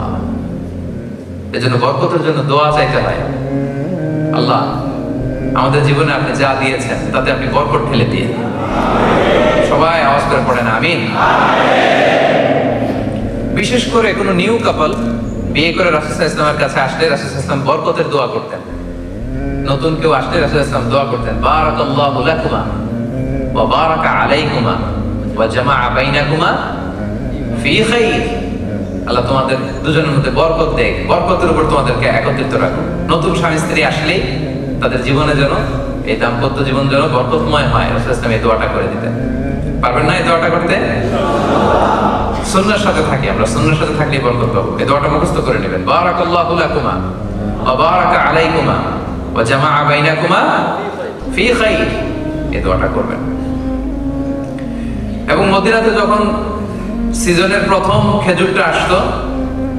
এজন্য বরকতের জন্য দোয়া চাইতে হয়। আল্লাহ আমাদের জীবনে আপনি যা দিয়েছেন তাতে আপনি বরকত ঢেলে দিয়ে। সবাই আওয়াজ করে পড়েন আমিন। বিশেষ করে কোনো নিউ কাপল বিয়ে করে রাসূল সাল্লাল্লাহু আলাইহি ওয়াসাল্লামের কাছে আসলে রাসূল সাল্লাল্লাহু আলাইহি ওয়াসাল্লাম বরকতের দোয়া করতেন। নতুন কেউ আসলে রাসূল সাল্লাল্লাহু আলাইহি ওয়াসাল্লাম দোয়া করতেন, বারাকাল্লাহু লাকুমা ওয়া বারাকা আলাইকুমা ওয়া জামাআ বাইনাকুমা ফি খাইর। আল্লাহ তোমাদের দুজনের মধ্যে বরকত দেয়, বরকতের উপর তোমাদেরকে একত্রিত রাখুন। নতুন স্বামী স্ত্রী আসলেই তাদের জীবনে যেন এই দাম্পত্য জীবন যেন বরকতময় হয়, রাসূল সাল্লাল্লাহু আলাইহি ওয়াসাল্লাম এই দোয়াটা করে দিতেন। পারবেন না এই দোয়াটা করতে? সুন্নাহর সাথে থাকি আমরা, সুন্নাহর সাথে থাকলে বরকত পাবো। এই দোয়াটা মুখস্থ করে নেবেন, বারাকাল্লাহু লাকুমা ওয়া বারাকা আলাইকুমা ওয়া জামাআ বাইনাকুমা ফি খাইর। এই দোয়াটা করবেন। এবং মদিনাতে যখন সিজনের প্রথম খেজুরটা আসতো,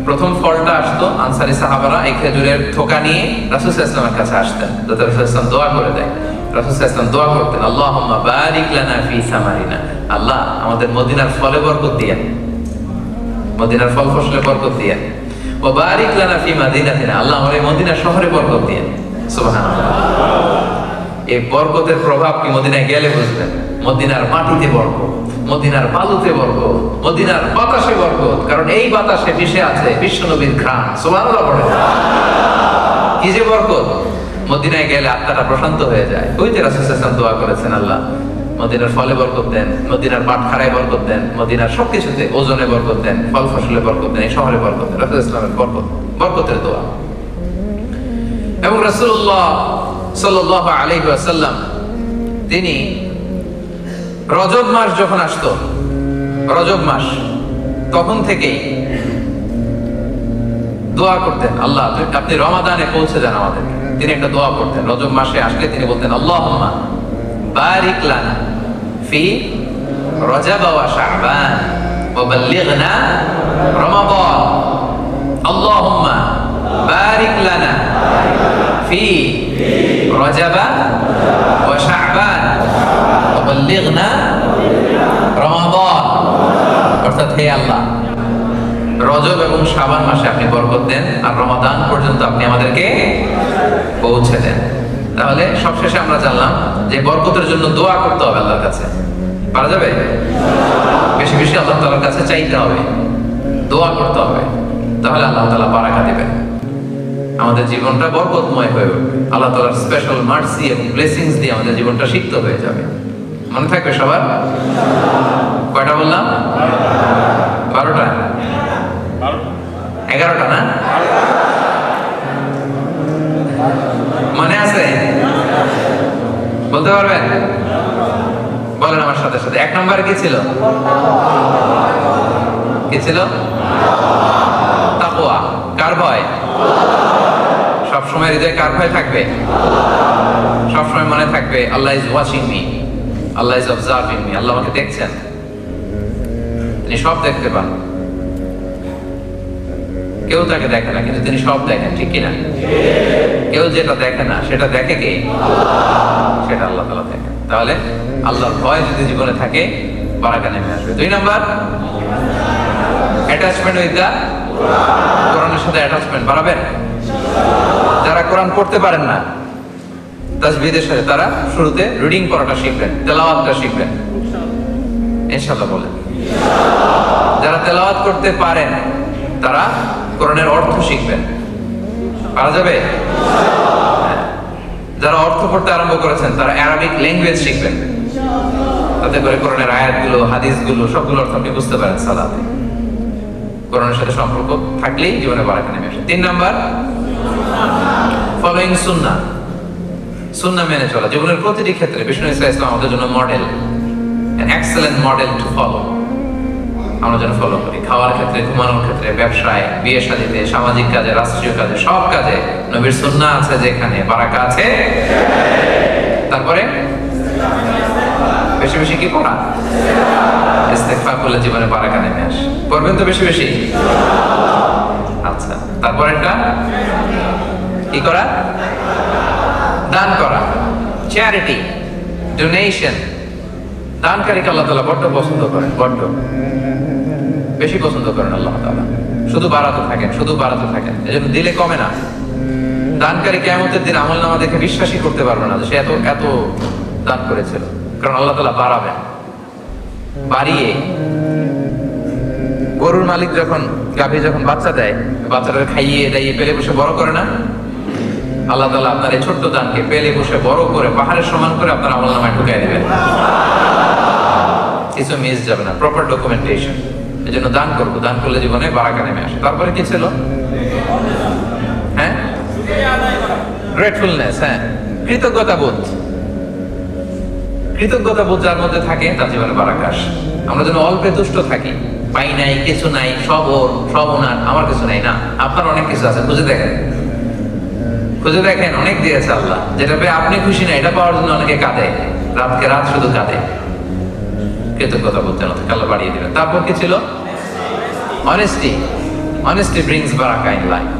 প্রথম ফলটা আসতো, আনসারী সাহাবারা এই খেজুরের থোকা নিয়ে রাসূল সাল্লাল্লাহু আলাইহি ওয়াসাল্লামের কাছে আসতেন, যাতে রাসূল সাল্লাল্লাহু আলাইহি ওয়াসাল্লাম দোয়া করে দেয়। রাসূল সাল্লাল্লাহু আলাইহি ওয়াসাল্লাম দোয়া করতেন, আল্লাহুম্মা বারিক লানা ফি সামারিনা, আল্লাহ আমাদের মদিনার ফলে বরকত দিয়েন, মদিনার ফল ফসলে বরকত দিয়েন। ওয়া বারিক লানা ফি মাদিনাতিনা, আল্লাহ আমাদের মদিনা শহরে বরকত দিয়েন। সুবহানাল্লাহ। এই বরকতের প্রভাব কি মদিনায় গেলে বুঝবেন। মদিনার মাটিতে বরকত, মদিনার বালুতে বরকত, মদিনার বাতাসে বরকত, কারণ এই বাতাসে মিশে আছে বিশ্বনবীর ঘ্রাণ। সুবহানাল্লাহ পড়েন। কি যে বরকত, মদিনায় গেলে আত্মাটা প্রশান্ত হয়ে যায়। ওই যে রাসূল সাল্লাল্লাহু আলাইহি ওয়াসাল্লাম দোয়া করেছেন, আল্লাহ মদিনার ফলে বরকত দেন, মদিনার পাটখারায় বরকত দেন, মদিনার সবকিছুতে, ওজনে বরকত দেন, ফল ফসলে বরকত দেন, এই শহরে বরকত দেন। রাসূল সাল্লাল্লাহু আলাইহি ওয়াসাল্লামের বরকত, বরকতের দোয়া। এবং রাসূলুল্লাহ সাল্লাল্লাহু আলাইহি ওয়াসাল্লাম তিনি রজব মাস যখন আসতো, রজব মাস, তখন থেকেই দোয়া করতেন, আল্লাহ আপনি রমাদানে পৌঁছে যান আমাদেরকে। তিনি একটা দোয়া করতেন, রজব মাসে আসলে তিনি বলতেন, আল্লাহুম্মা বারিক লানা ফি রজব ওয়া শাবান ওয়া বাল্লিগনা রমাদান। আল্লাহুম্মা বারিক লানা ফি রজব ওয়া শাবান ওয়া বাল্লিগনা রমাদান। অর্থাৎ হে আল্লাহ, রজব এবং শাবান মাসে আপনি বরকত দেন, আর রমাদান পর্যন্ত আপনি আমাদেরকে পৌঁছে দেন। তাহলে সবশেষে আমরা জানলাম যে বরকতের জন্য দোয়া করতে হবে আল্লাহর কাছে। পারা যাবে? বেশি বেশি আল্লাহ তাআলার কাছে চাইতে হবে, দোয়া করতে হবে, তাহলে আল্লাহ তাআলা বারাকা দিবেন। আমাদের জীবনটা বরকতময় হয়ে উঠবে। আল্লাহ তাআলার স্পেশাল মার্সি এবং ব্লেসিংস দিয়ে আমাদের জীবনটা সিক্ত হয়ে যাবে। মনে থাকবে সবার? কয়টা বললাম? 12টা? 11টা না? মনে আছে? বলতে পারবেন? বলেন আমার সাথে সাথে। 1 নম্বরে কি ছিল? কি ছিল? তাকওয়া। কার ভয়? সবসময় হৃদয়ে কার ভয় থাকবে? সবসময় মনে থাকবে Allah is watching me, Allah is observing me. Allah আমাকে দেখছেন, তিনি সব দেখতে পান। কেউ তাকে দেখে না, কিন্তু তিনি সব দেখেন, ঠিক কিনা? কেউ যেটা দেখে না সেটা দেখে কে? সেটা আল্লাহ তাআলা দেখেন। তাহলে আল্লাহর ভয় যদি জীবনে থাকে, বারাকা নেমে আসবে। 2 নাম্বার, অ্যাটাচমেন্ট উইথ দা কোরআনের সাথে অ্যাটাচমেন্ট বাড়াবেন। যারা কোরআন পড়তে পারেন না তাসবিহের সাথে, তারা শুরুতে রিডিং করাটা শিখবেন, তেলাওয়াতটা শিখবেন ইনশাআল্লাহ বলেন। যারা তেলাওয়াত করতে পারেন তারা কোরআনের অর্থ শিখবেন। পারা যাবে? যারা অর্থ পড়তে আরম্ভ করেছেন তারা আরবিক ল্যাঙ্গুয়েজ শিখবেন, তাতে করে কোরআনের আয়াতগুলো, হাদিসগুলো সবগুলো অর্থ আপনি বুঝতে পারেন। সালাতে কোরআনের সাথে সম্পর্ক থাকলেই জীবনে বারাকা নেমে আসে। 3 নাম্বার, ফলোইং সুন্নাহ। সুন্নাহ মেনে চলা জীবনের প্রতিটি ক্ষেত্রে। বিষ্ণু ইসলাম আমাদের জন্য model, an excellent model to follow। আমরা যেন ফলো করি খাওয়ার ক্ষেত্রে, ঘুমানোর ক্ষেত্রে, ব্যবসায়, বিয়ে শাদীতে, সামাজিক কাজে, রাষ্ট্রীয় কাজে, সব কাজে নবীর সুন্নাহ আছে, যেখানে বারাকা আছে। তারপরে বেশি বেশি কি পড়া? ইস্তেগফার করলে জীবনে বারাকা নেমে আসে। পড়বেন তো বেশি বেশি? আচ্ছা, তারপর একটা কি করা? দান করা, চ্যারিটি, ডোনেশন। দানকারীকে আল্লাহ তাআলা বড্ড পছন্দ করেন, বড্ড বেশি পছন্দ করেন আল্লাহ তাআলা। শুধু বাড়াতে থাকেন, শুধু বাড়াতে থাকেন, এজন্য দিলে কমে না। দানকারী কিয়ামতের দিন আমলনামা দেখে বিশ্বাসই করতে পারবে না যে সে এত এত দান করেছিল, কারণ আল্লাহ তাআলা বাড়াবেন। বাড়িয়ে গরুর মালিক যখন, গাভী যখন বাচ্চা দেয়, বাচ্চাটা খাইয়ে দাইয়ে পেলে বসে বড় করে না, আল্লাহ তাআলা আপনার এই ছোট্ট দানকে পেলে বসে বড় করে পাহাড়ের সমান করে আপনার আমলনামায় ঢুকাই দিবেন। কিছু মিস যাবে না, প্রপার ডকুমেন্টেশন। এই জন্য দান করবো, দান করলে জীবনে বারাকা নেমে আসে। তারপরে কি ছিল? হ্যাঁ, গ্রেটফুলনেস। হ্যাঁ, কৃতজ্ঞতা বোধ। কৃতজ্ঞতা বোধ যার মধ্যে থাকে তার জীবনে বারাকা আসে। আমরা যেন অল্পে তুষ্ট থাকি, পাই নাই, কিছু নাই, সব ওর, সব ওনার, আমার কিছু নাই। না, আপনার অনেক কিছু আছে, খুঁজে দেখেন, খুঁজে দেখেন, অনেক দিয়েছে আল্লাহ। যেটা পেয়ে আপনি খুশি না, এটা পাওয়ার জন্য অনেকে কাঁদে, রাতকে রাত শুধু কাঁদে। কৃতজ্ঞতা বলতে আল্লাহ বাড়িয়ে দিবেন। তারপর কি ছিল? অনেস্টি। অনেস্টি ব্রিংস বারাকা in life,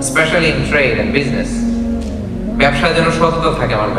specially in trade and business. ব্যবসায় যেন সততা থাকে আমার।